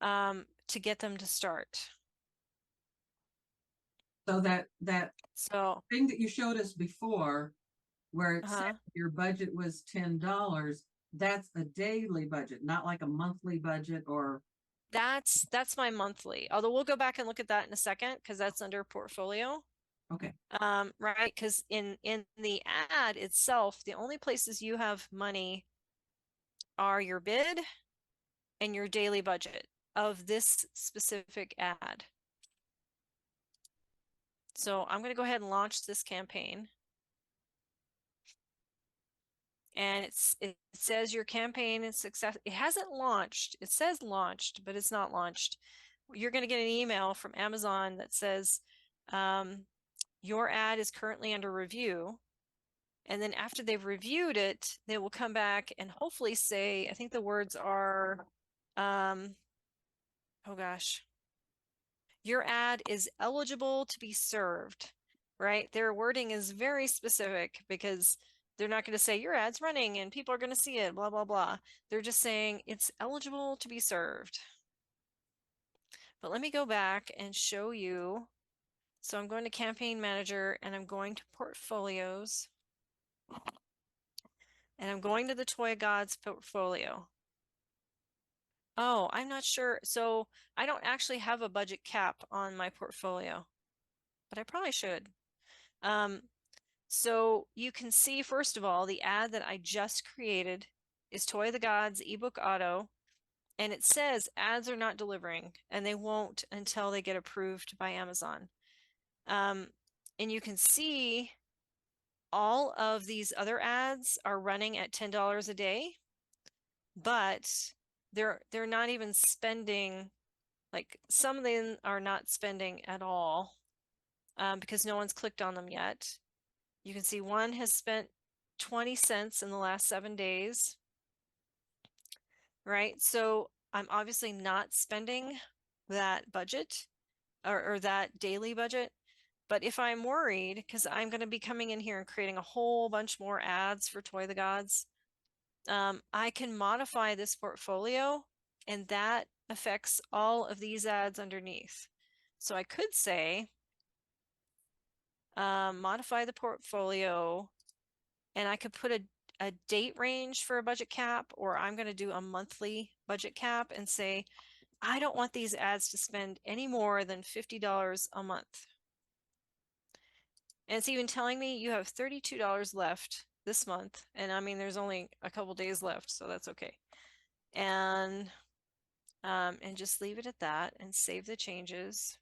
Speaker 2: to get them to start.
Speaker 1: So that
Speaker 2: So,
Speaker 1: thing that you showed us before, where it said
Speaker 2: uh-huh.
Speaker 1: your budget was $10, that's a daily budget, not like a monthly budget or.
Speaker 2: That's my monthly. Although we'll go back and look at that in a second because that's under portfolio.
Speaker 1: Okay.
Speaker 2: Right? Because in the ad itself, the only places you have money are your bid and your daily budget of this specific ad. So I'm going to go ahead and launch this campaign. And it says your campaign is success. It hasn't launched. It says launched, but it's not launched. You're going to get an email from Amazon that says your ad is currently under review. And then after they've reviewed it, they will come back and hopefully say, I think the words are, oh gosh, your ad is eligible to be served, right? Their wording is very specific because they're not going to say your ad's running and people are going to see it, blah, blah, blah. They're just saying it's eligible to be served. But let me go back and show you. So I'm going to Campaign Manager and I'm going to Portfolios. And I'm going to the Toy Gods portfolio. Oh, I'm not sure. So I don't actually have a budget cap on my portfolio, but I probably should. So you can see, first of all, the ad that I just created is Toy the Gods ebook auto, and it says ads are not delivering, and they won't until they get approved by Amazon. And you can see all of these other ads are running at $10 a day, but they're not even spending, like some of them are not spending at all because no one's clicked on them yet. You can see one has spent 20 cents in the last 7 days, right? So I'm obviously not spending that budget or that daily budget. But if I'm worried, because I'm going to be coming in here and creating a whole bunch more ads for Toy the Gods, I can modify this portfolio and that affects all of these ads underneath. So I could say, modify the portfolio, and I could put a date range for a budget cap, or I'm going to do a monthly budget cap and say, I don't want these ads to spend any more than $50 a month. And it's even telling me you have $32 left this month. And I mean, there's only a couple days left, so that's okay. And just leave it at that and save the changes.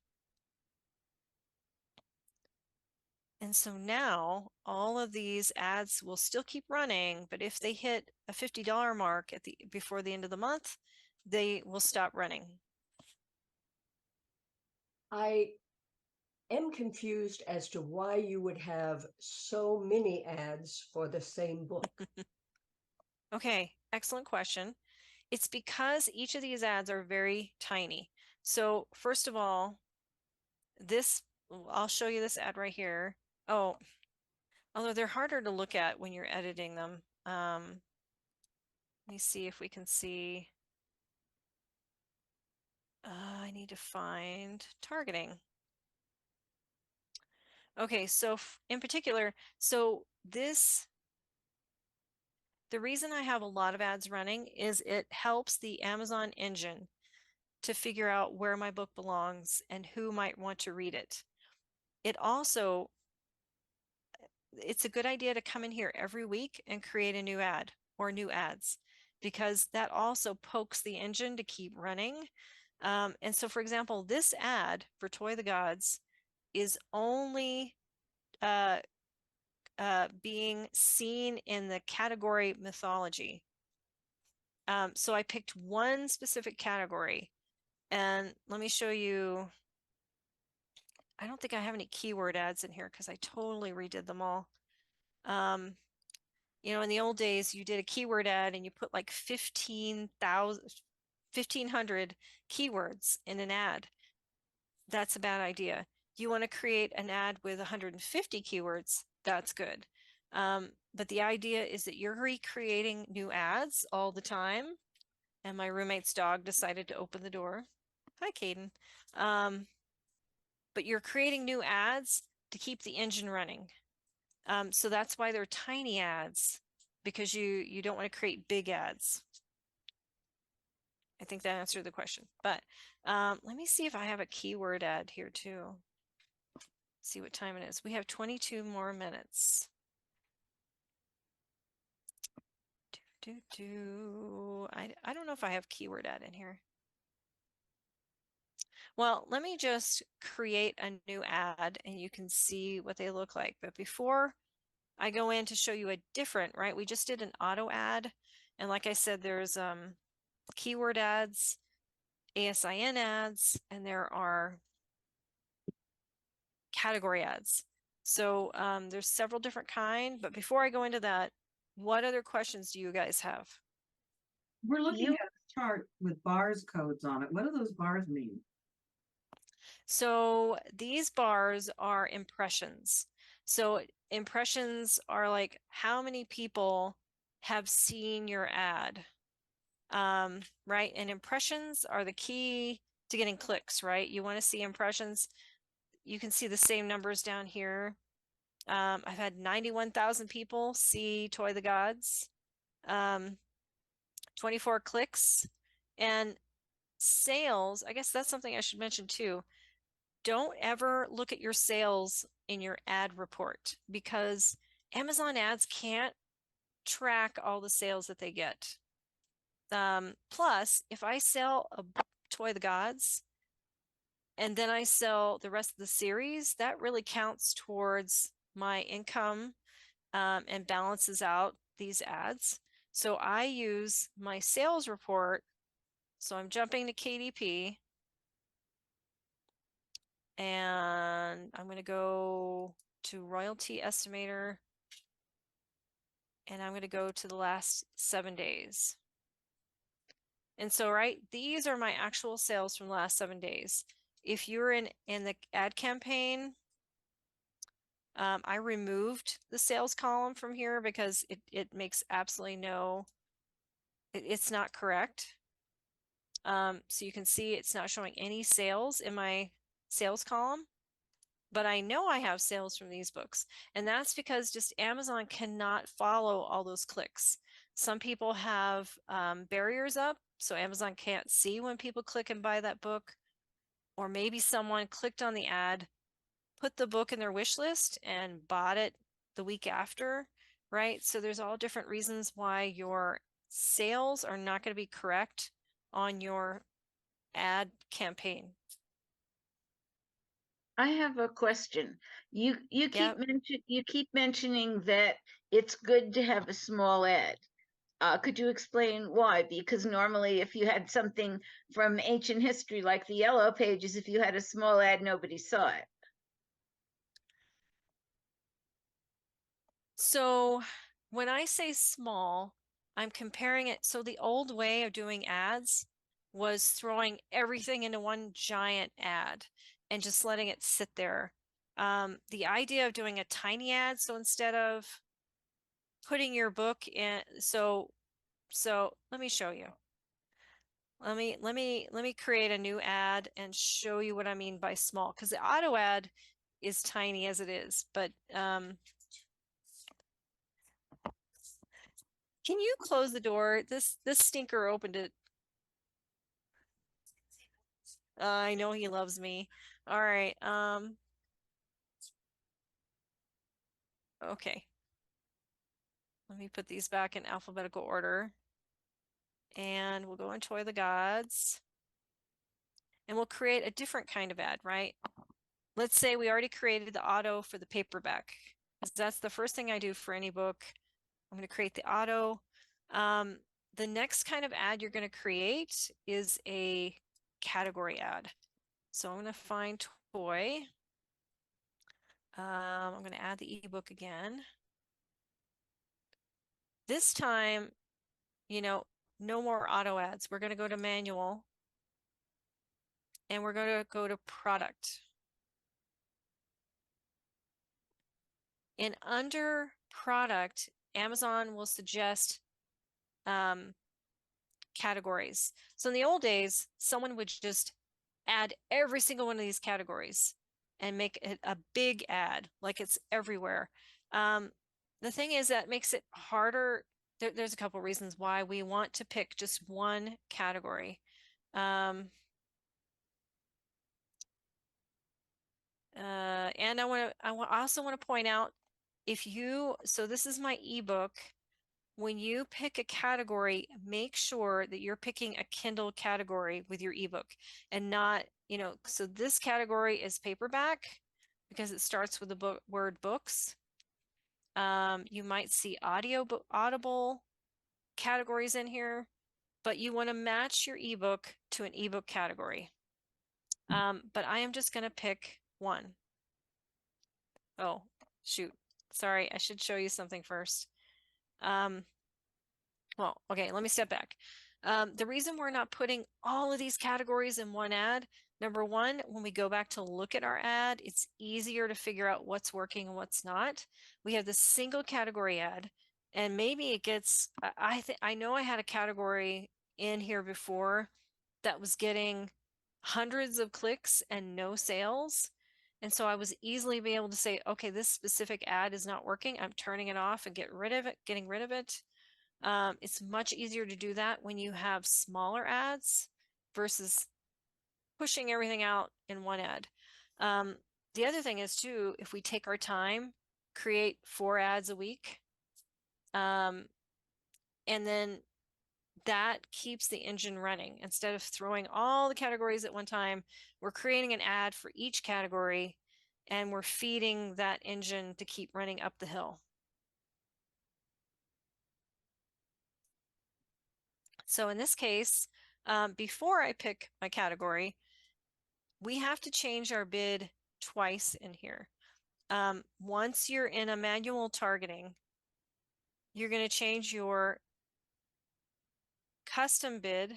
Speaker 2: And so now all of these ads will still keep running, but if they hit a $50 mark before the end of the month, they will stop running.
Speaker 6: I am confused as to why you would have so many ads for the same book.
Speaker 2: Okay, excellent question. It's because each of these ads are very tiny. So first of all, I'll show you this ad right here. Oh, although they're harder to look at when you're editing them. Let me see if we can see. I need to find targeting. Okay, so in particular, the reason I have a lot of ads running is it helps the Amazon engine to figure out where my book belongs and who might want to read it. It's a good idea to come in here every week and create a new ad or new ads, because that also pokes the engine to keep running. And so, for example, this ad for Toy the Gods is only being seen in the category mythology. So I picked one specific category, And let me show you. I don't think I have any keyword ads in here because I totally redid them all. You know, in the old days, you did a keyword ad and you put like 1,500 keywords in an ad. That's a bad idea. You want to create an ad with 150 keywords. That's good. But the idea is that you're recreating new ads all the time. And my roommate's dog decided to open the door. Hi, Caden. But you're creating new ads to keep the engine running. So that's why they're tiny ads, because you don't want to create big ads. I think that answered the question. But let me see if I have a keyword ad here too. See what time it is. We have 22 more minutes. I don't know if I have keyword ad in here. Well, let me just create a new ad and you can see what they look like. But before I go in to show you a different, right? We just did an auto ad. And like I said, there's keyword ads, ASIN ads, and there are category ads. So there's several different kind, but before I go into that, what other questions do you guys have?
Speaker 1: We're looking
Speaker 8: You-
Speaker 1: at a chart with bars codes on it. What do those bars mean?
Speaker 2: So these bars are impressions. So impressions are like how many people have seen your ad, right? And impressions are the key to getting clicks, right? You want to see impressions. You can see the same numbers down here. I've had 91,000 people see Toy the Gods, 24 clicks, and sales. I guess that's something I should mention too. Don't ever look at your sales in your ad report because Amazon ads can't track all the sales that they get. Plus, if I sell a Toy the Gods and then I sell the rest of the series, that really counts towards my income and balances out these ads. So I use my sales report. So I'm jumping to KDP and I'm going to go to royalty estimator and I'm going to go to the last 7 days. And so, right, these are my actual sales from the last 7 days. If you're in the ad campaign, I removed the sales column from here because it makes absolutely no, it's not correct. So you can see it's not showing any sales in my sales column, but I know I have sales from these books. And that's because just Amazon cannot follow all those clicks. Some people have barriers up, so Amazon can't see when people click and buy that book. Or maybe someone clicked on the ad, put the book in their wish list and bought it the week after, right? So there's all different reasons why your sales are not going to be correct on your ad campaign.
Speaker 8: I have a question. You
Speaker 2: Yep.
Speaker 8: keep mentioning that it's good to have a small ad. Could you explain why? Because normally if you had something from ancient history like the Yellow Pages, if you had a small ad, nobody saw it.
Speaker 2: So when I say small, I'm comparing it. So the old way of doing ads was throwing everything into one giant ad and just letting it sit there. The idea of doing a tiny ad, so instead of putting your book in, so let me show you. Let me create a new ad and show you what I mean by small, because the auto ad is tiny as it is, but can you close the door? This stinker opened it. I know he loves me. All right. Okay. Let me put these back in alphabetical order. And we'll go in Toy the Gods. And we'll create a different kind of ad, right? Let's say we already created the auto for the paperback. That's the first thing I do for any book. I'm going to create the auto. The next kind of ad you're going to create is a category ad. So I'm going to find toy. I'm going to add the ebook again. This time, you know, no more auto ads. We're going to go to manual and we're going to go to product. And under product, Amazon will suggest categories. So in the old days, someone would just add every single one of these categories and make it a big ad, like it's everywhere. The thing is that makes it harder. There's a couple reasons why we want to pick just one category. And I also want to point out, so this is my ebook. When you pick a category, make sure that you're picking a Kindle category with your ebook and not, so this category is paperback because it starts with the word books. You might see audible categories in here, but you want to match your ebook to an ebook category. But I am just going to pick one. Oh, shoot. Sorry, I should show you something first. Well, okay, let me step back. The reason we're not putting all of these categories in one ad, number one, when we go back to look at our ad, it's easier to figure out what's working and what's not. We have this single category ad, and maybe it gets, I know I had a category in here before that was getting hundreds of clicks and no sales. And so I was easily be able to say, okay, this specific ad is not working. I'm turning it off and getting rid of it. It's much easier to do that when you have smaller ads versus pushing everything out in one ad. The other thing is too, if we take our time, create 4 ads a week, and then that keeps the engine running. Instead of throwing all the categories at one time, we're creating an ad for each category and we're feeding that engine to keep running up the hill. So in this case, before I pick my category, we have to change our bid twice in here. Once you're in a manual targeting, you're going to change your custom bid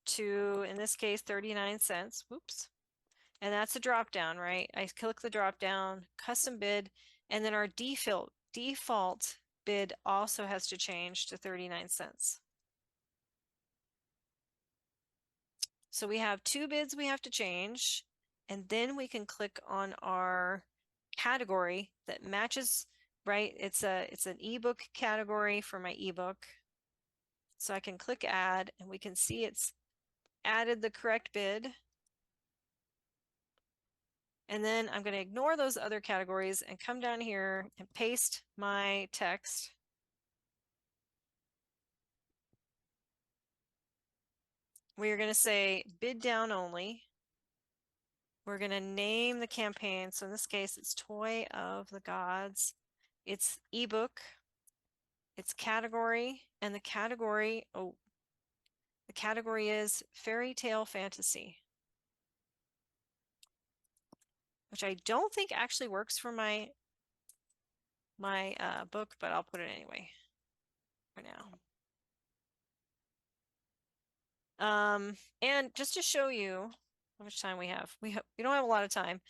Speaker 2: to, in this case, 39 cents. Whoops. And that's a drop down, right? I click the drop down, custom bid, and then our default bid also has to change to 39 cents. So we have 2 bids we have to change, and then we can click on our category that matches, right? It's an ebook category for my ebook. So I can click add and we can see it's added the correct bid. And then I'm going to ignore those other categories and come down here and paste my text. We are going to say bid down only. We're going to name the campaign. So in this case, it's Toy of the Gods. It's ebook. It's category. And the category, the category is fairy tale fantasy, which I don't think actually works for my book, but I'll put it anyway for now. And just to show you how much time we have, we don't have a lot of time.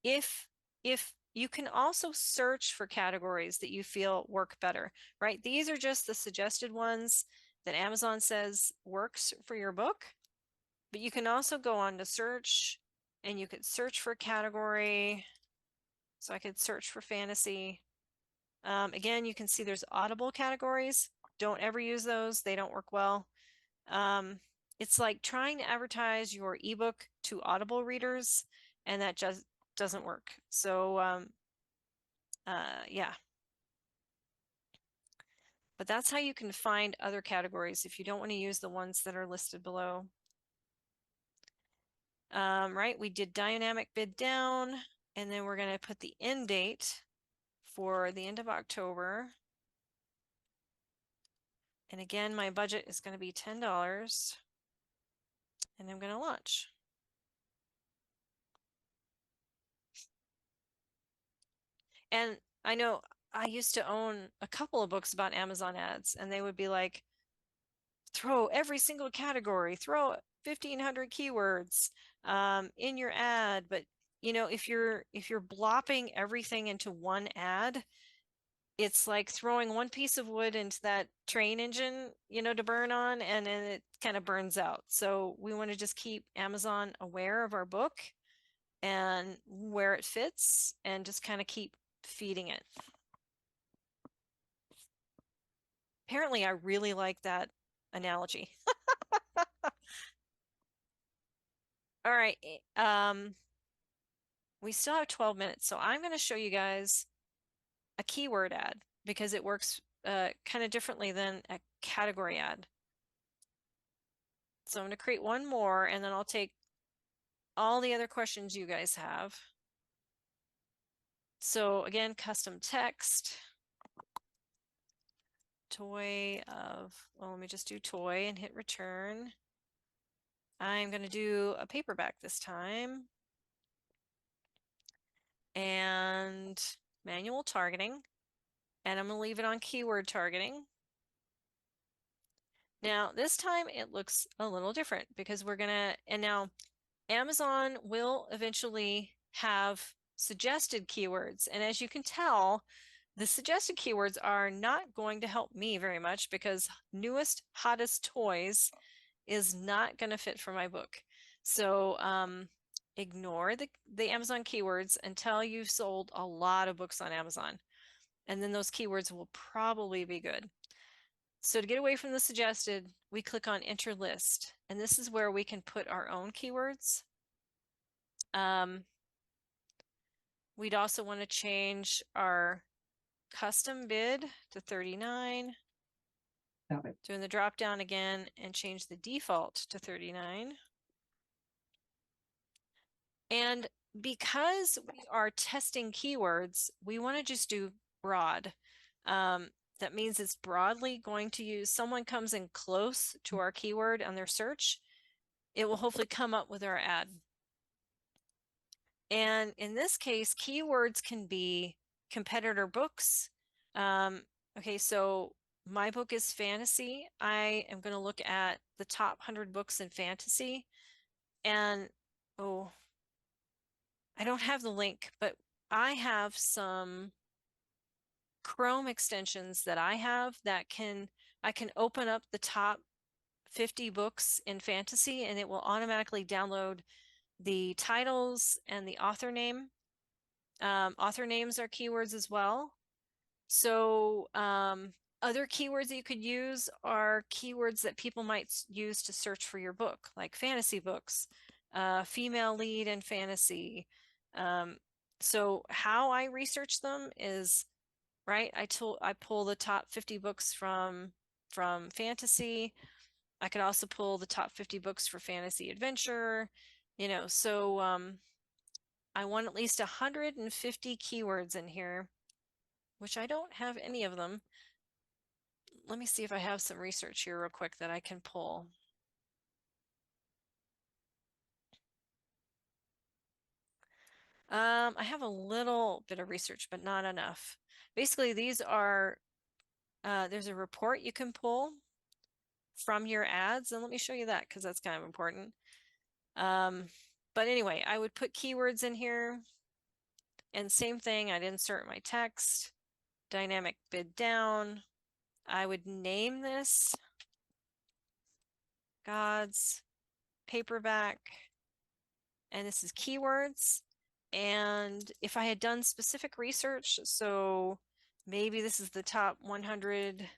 Speaker 2: If you can also search for categories that you feel work better, right? These are just the suggested ones that Amazon says works for your book, but you can also go on to search and you could search for a category. So I could search for fantasy. Again, you can see there's audible categories. Don't ever use those. They don't work well. It's like trying to advertise your ebook to Audible readers, and that just doesn't work. So yeah. But that's how you can find other categories if you don't want to use the ones that are listed below. Right, we did dynamic bid down, and then we're going to put the end date for the end of October. And again, my budget is going to be $10. And I'm going to launch. And I know I used to own a couple of books about Amazon ads, and they would be like, throw every single category, throw 1,500 keywords in your ad. But you know, if you're blopping everything into one ad, it's like throwing one piece of wood into that train engine, you know, to burn on, and then it kind of burns out. So we want to just keep Amazon aware of our book and where it fits, and just kind of keep feeding it. Apparently, I really like that analogy. All right. We still have 12 minutes, so I'm going to show you guys a keyword ad because it works kind of differently than a category ad. So I'm going to create one more, and then I'll take all the other questions you guys have. So again, custom text, toy of, well, let me just do toy and hit return. I'm going to do a paperback this time. And manual targeting. And I'm going to leave it on keyword targeting. Now, this time it looks a little different because we're going to, and now Amazon will eventually have suggested keywords. And as you can tell, the suggested keywords are not going to help me very much because newest, hottest toys is not going to fit for my book. So ignore the Amazon keywords until you've sold a lot of books on Amazon. And then those keywords will probably be good. So to get away from the suggested, we click on enter list. And this is where we can put our own keywords. We'd also want to change our custom bid to 39. Doing the drop down again and change the default to 39. And because we are testing keywords, we want to just do broad. That means it's broadly going to use, someone comes in close to our keyword on their search, it will hopefully come up with our ad. And in this case, keywords can be competitor books. Okay, so my book is fantasy. I am going to look at the top 100 books in fantasy. And, oh, I don't have the link, but I have some Chrome extensions that I have that I can open up the top 50 books in fantasy and it will automatically download the titles and the author name. Author names are keywords as well. So other keywords that you could use are keywords that people might use to search for your book, like fantasy books, female lead in fantasy. So how I research them is, right, I pull the top 50 books from fantasy. I could also pull the top 50 books for fantasy adventure, you know, so I want at least 150 keywords in here, which I don't have any of them. Let me see if I have some research here real quick that I can pull. I have a little bit of research, but not enough. Basically, these are, there's a report you can pull from your ads, and let me show you that because that's kind of important. But anyway, I would put keywords in here, and same thing, I'd insert my text, dynamic bid down. I would name this God's paperback, and this is keywords. And if I had done specific research, so maybe this is the top 100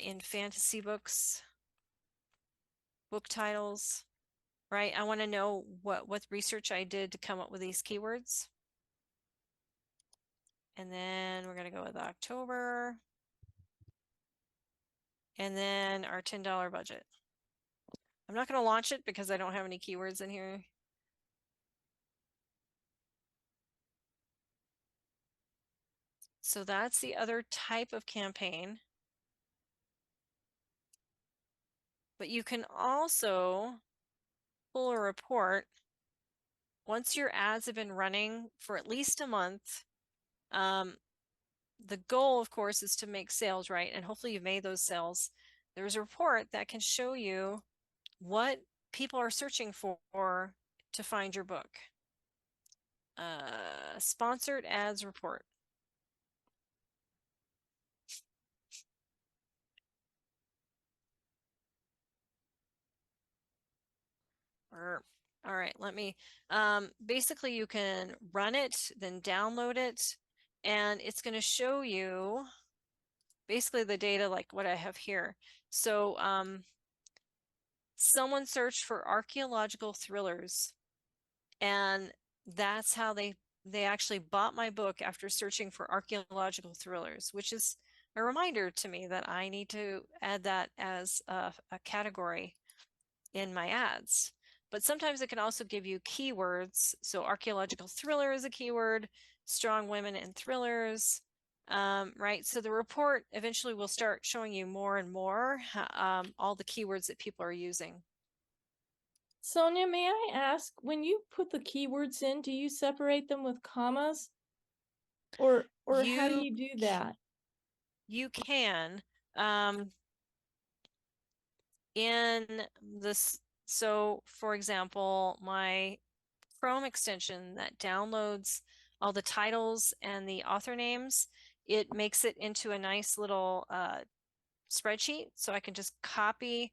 Speaker 2: in fantasy books, book titles, right? I want to know what research I did to come up with these keywords. And then we're going to go with October. And then our $10 budget. I'm not going to launch it because I don't have any keywords in here. So that's the other type of campaign. But you can also pull a report once your ads have been running for at least a month The goal, of course, is to make sales, right? And hopefully you've made those sales. There's a report that can show you what people are searching for to find your book. Sponsored ads report. All right, let me, basically you can run it, then download it, and it's going to show you basically the data like what I have here. So, someone searched for archaeological thrillers, and that's how they actually bought my book after searching for archaeological thrillers, which is a reminder to me that I need to add that as a category in my ads. But sometimes it can also give you keywords. So archaeological thriller is a keyword, strong women in thrillers, right? So the report eventually will start showing you more and more all the keywords that people are using.
Speaker 7: Sonia, may I ask, when you put the keywords in, do you separate them with commas? Or how do you do that?
Speaker 2: You can. In this, so for example, my Chrome extension that downloads all the titles and the author names, it makes it into a nice little spreadsheet. So I can just copy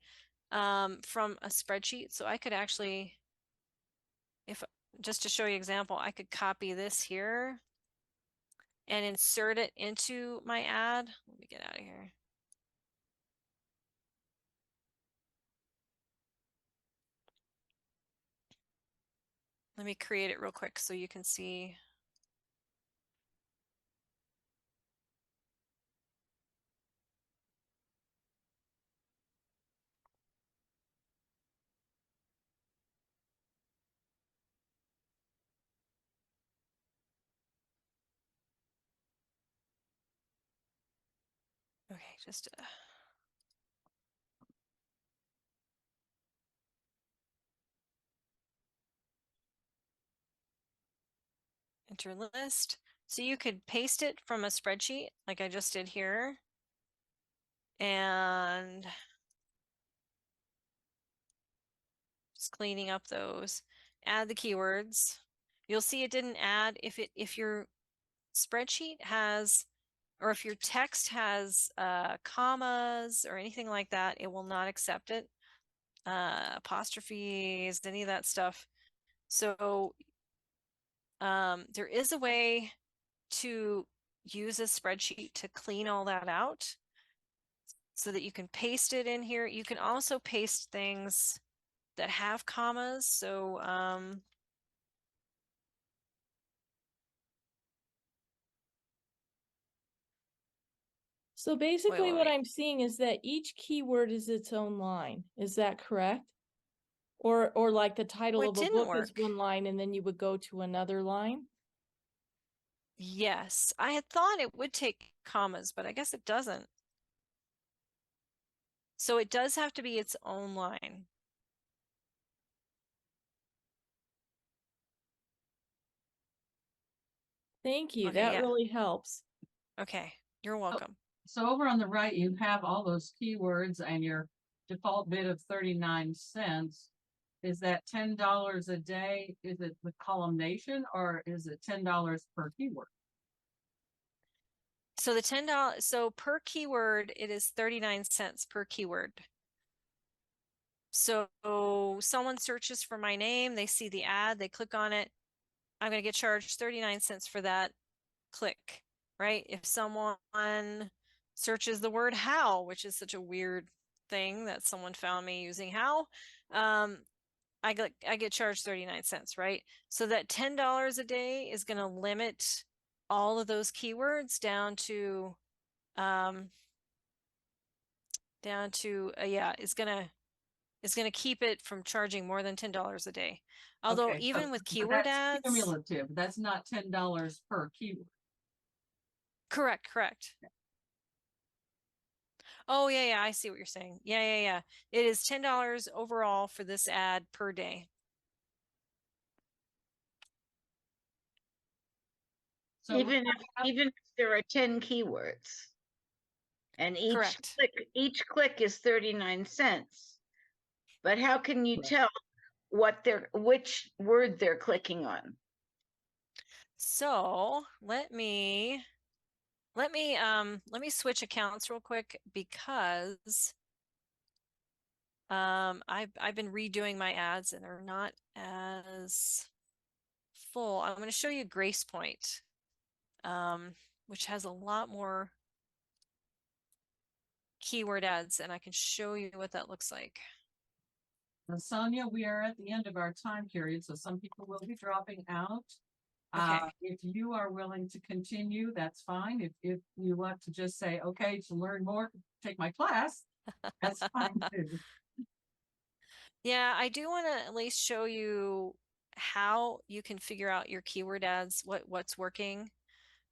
Speaker 2: from a spreadsheet. So I could actually, if just to show you example, I could copy this here and insert it into my ad. Let me get out of here. Let me create it real quick so you can see. Okay, just enter list. So you could paste it from a spreadsheet like I just did here. And just cleaning up those. Add the keywords. You'll see it didn't add if your spreadsheet has, or if your text has commas or anything like that, it will not accept it. Apostrophes, any of that stuff. So there is a way to use a spreadsheet to clean all that out so that you can paste it in here. You can also paste things that have commas. So
Speaker 7: So basically
Speaker 2: wait,
Speaker 7: what
Speaker 2: wait.
Speaker 7: I'm seeing is that each keyword is its own line. Is that correct? Or like the title
Speaker 2: Well, it
Speaker 7: of a
Speaker 2: didn't
Speaker 7: book is
Speaker 2: work.
Speaker 7: one line and then you would go to another line?
Speaker 2: Yes, I had thought it would take commas, but I guess it doesn't. So it does have to be its own line.
Speaker 7: Thank you.
Speaker 2: Okay,
Speaker 7: That
Speaker 2: yeah.
Speaker 7: really helps.
Speaker 2: Okay, you're welcome.
Speaker 1: So over on the right, you have all those keywords and your default bid of 39 cents. Is that $10 a day? Is it with columnation or is it $10 per keyword?
Speaker 2: So the $10, so per keyword, it is 39 cents per keyword. So someone searches for my name, they see the ad, they click on it. I'm going to get charged 39 cents for that click, right? If someone searches the word how, which is such a weird thing that someone found me using how, I get charged 39 cents, right? So that $10 a day is going to limit all of those keywords down to yeah, it's gonna keep it from charging more than $10 a day. Although
Speaker 1: Okay,
Speaker 2: even
Speaker 1: so,
Speaker 2: with
Speaker 1: but
Speaker 2: keyword
Speaker 1: that's
Speaker 2: ads,
Speaker 1: cumulative. That's not $10 per keyword.
Speaker 2: correct. Oh yeah, I see what you're saying. Yeah. It is $10 overall for this ad per day.
Speaker 1: So
Speaker 8: even if there are 10 keywords. And
Speaker 2: Correct.
Speaker 8: each click is 39 cents. But how can you
Speaker 4: Right.
Speaker 8: tell which word they're clicking on?
Speaker 2: So let me switch accounts real quick because I've been redoing my ads and they're not as full. I'm going to show you Grace Point, which has a lot more keyword ads, and I can show you what that looks like.
Speaker 1: Sonja, we are at the end of our time period, so some people will be dropping out.
Speaker 2: Okay.
Speaker 1: If you are willing to continue, that's fine. If you want to just say, okay, to learn more, take my class, that's fine too.
Speaker 2: Yeah, I do want to at least show you how you can figure out your keyword ads, what's working.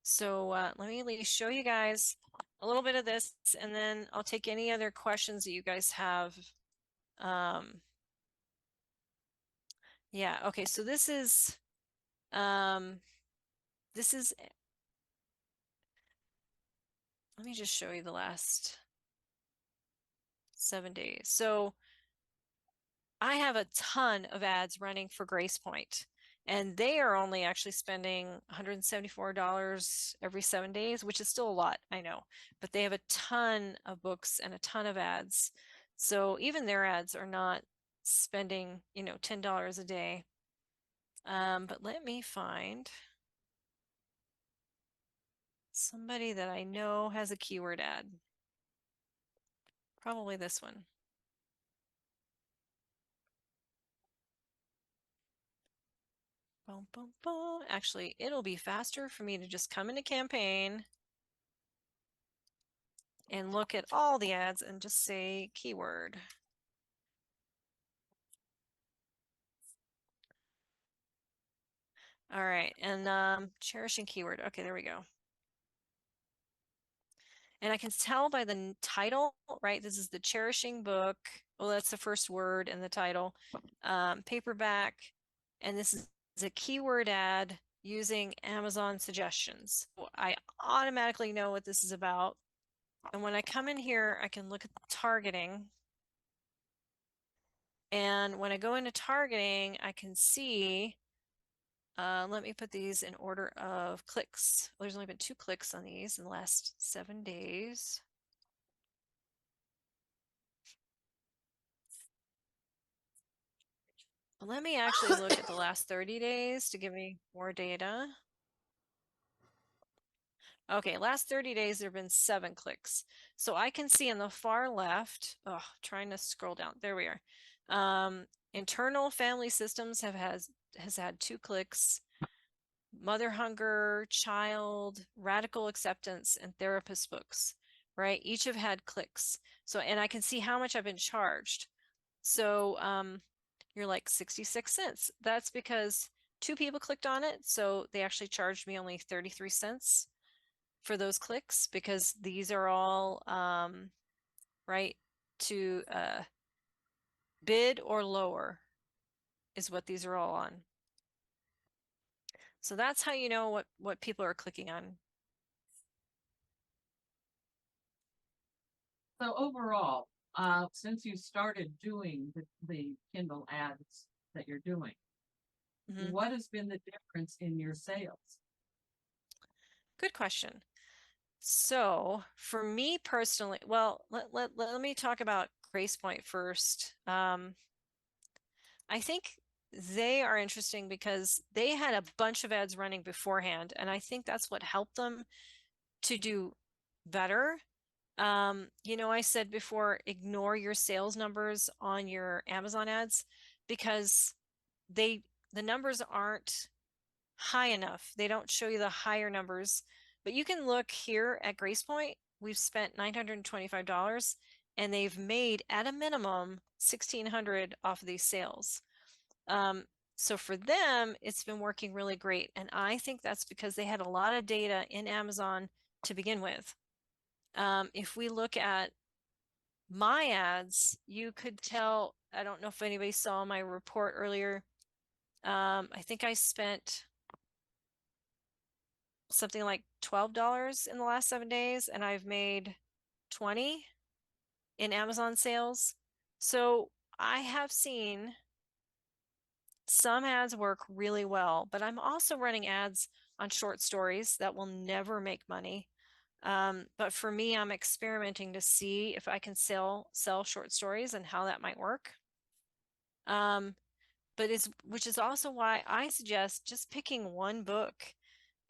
Speaker 2: So let me at least show you guys a little bit of this, and then I'll take any other questions that you guys have. Yeah, okay, so this is let me just show you the last 7 days. So I have a ton of ads running for Grace Point, and they are only actually spending $174 every 7 days, which is still a lot, I know, but they have a ton of books and a ton of ads. So even their ads are not spending, $10 a day. But let me find somebody that I know has a keyword ad. Probably this one. Boom, boom, boom. Actually, it'll be faster for me to just come into campaign and look at all the ads and just say keyword. All right, and cherishing keyword. Okay, there we go. And I can tell by the title, right? This is the cherishing book. Well, that's the first word in the title. Paperback, and this is a keyword ad using Amazon suggestions. I automatically know what this is about. And when I come in here, I can look at the targeting. And when I go into targeting, I can see, let me put these in order of clicks. There's only been 2 clicks on these in the last 7 days. Let me actually look at the last 30 days to give me more data. Okay, last 30 days, there have been 7 clicks. So I can see in the far left, trying to scroll down, there we are. Internal family systems has had 2 clicks. Mother hunger, child, radical acceptance, and therapist books, right? Each have had clicks. So, and I can see how much I've been charged. So, you're like 66 cents. That's because 2 people clicked on it. So they actually charged me only 33 cents for those clicks because these are all, right, to bid or lower is what these are all on. So that's how you know what people are clicking on.
Speaker 1: So overall, since you started doing the Kindle ads that you're doing, what has been the difference in your sales?
Speaker 2: Good question. So for me personally, well, let me talk about Grace Point first. I think they are interesting because they had a bunch of ads running beforehand, and I think that's what helped them to do better. I said before, ignore your sales numbers on your Amazon ads because the numbers aren't high enough. They don't show you the higher numbers, but you can look here at Grace Point. We've spent $925 and they've made at a minimum $1,600 off of these sales. So for them, it's been working really great. And I think that's because they had a lot of data in Amazon to begin with. If we look at my ads, you could tell, I don't know if anybody saw my report earlier. I think I spent something like $12 in the last 7 days, and I've made 20 in Amazon sales. So I have seen some ads work really well, but I'm also running ads on short stories that will never make money. But for me, I'm experimenting to see if I can sell short stories and how that might work. But which is also why I suggest just picking one book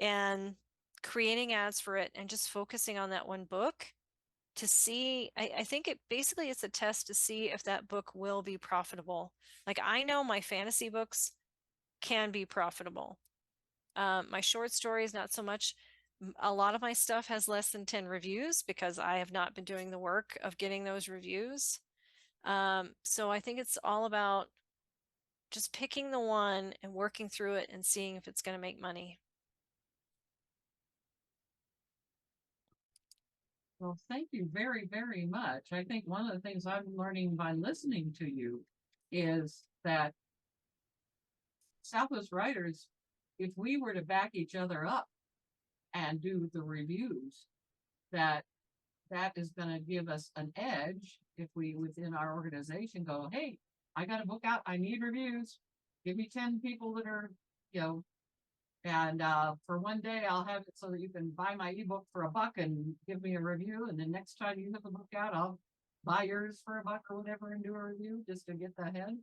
Speaker 2: and creating ads for it and just focusing on that one book to see. I think it basically it's a test to see if that book will be profitable. Like I know my fantasy books can be profitable. My short stories, not so much. A lot of my stuff has less than 10 reviews because I have not been doing the work of getting those reviews. So I think it's all about just picking the one and working through it and seeing if it's going to make money.
Speaker 1: Well, thank you very, very much. I think one of the things I'm learning by listening to you is that Southwest writers, if we were to back each other up and do the reviews, that is going to give us an edge if we within our organization go, hey, I got a book out, I need reviews. Give me 10 people that are, you know, and for one day I'll have it so that you can buy my ebook for $1 and give me a review. And then next time you have a book out, I'll buy yours for $1 or whatever and do a review just to get the head,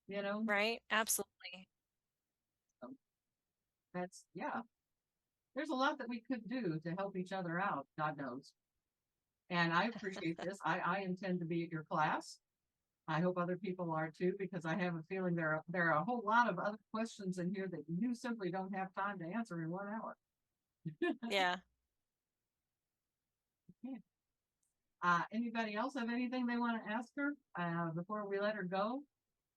Speaker 1: you know?
Speaker 2: Right? Absolutely.
Speaker 1: So that's, yeah. There's a lot that we could do to help each other out, God knows. And I appreciate this. I intend to be at your class. I hope other people are too, because I have a feeling there are a whole lot of other questions in here that you simply don't have time to answer in 1 hour.
Speaker 2: Yeah.
Speaker 1: Anybody else have anything they want to ask her before we let her go?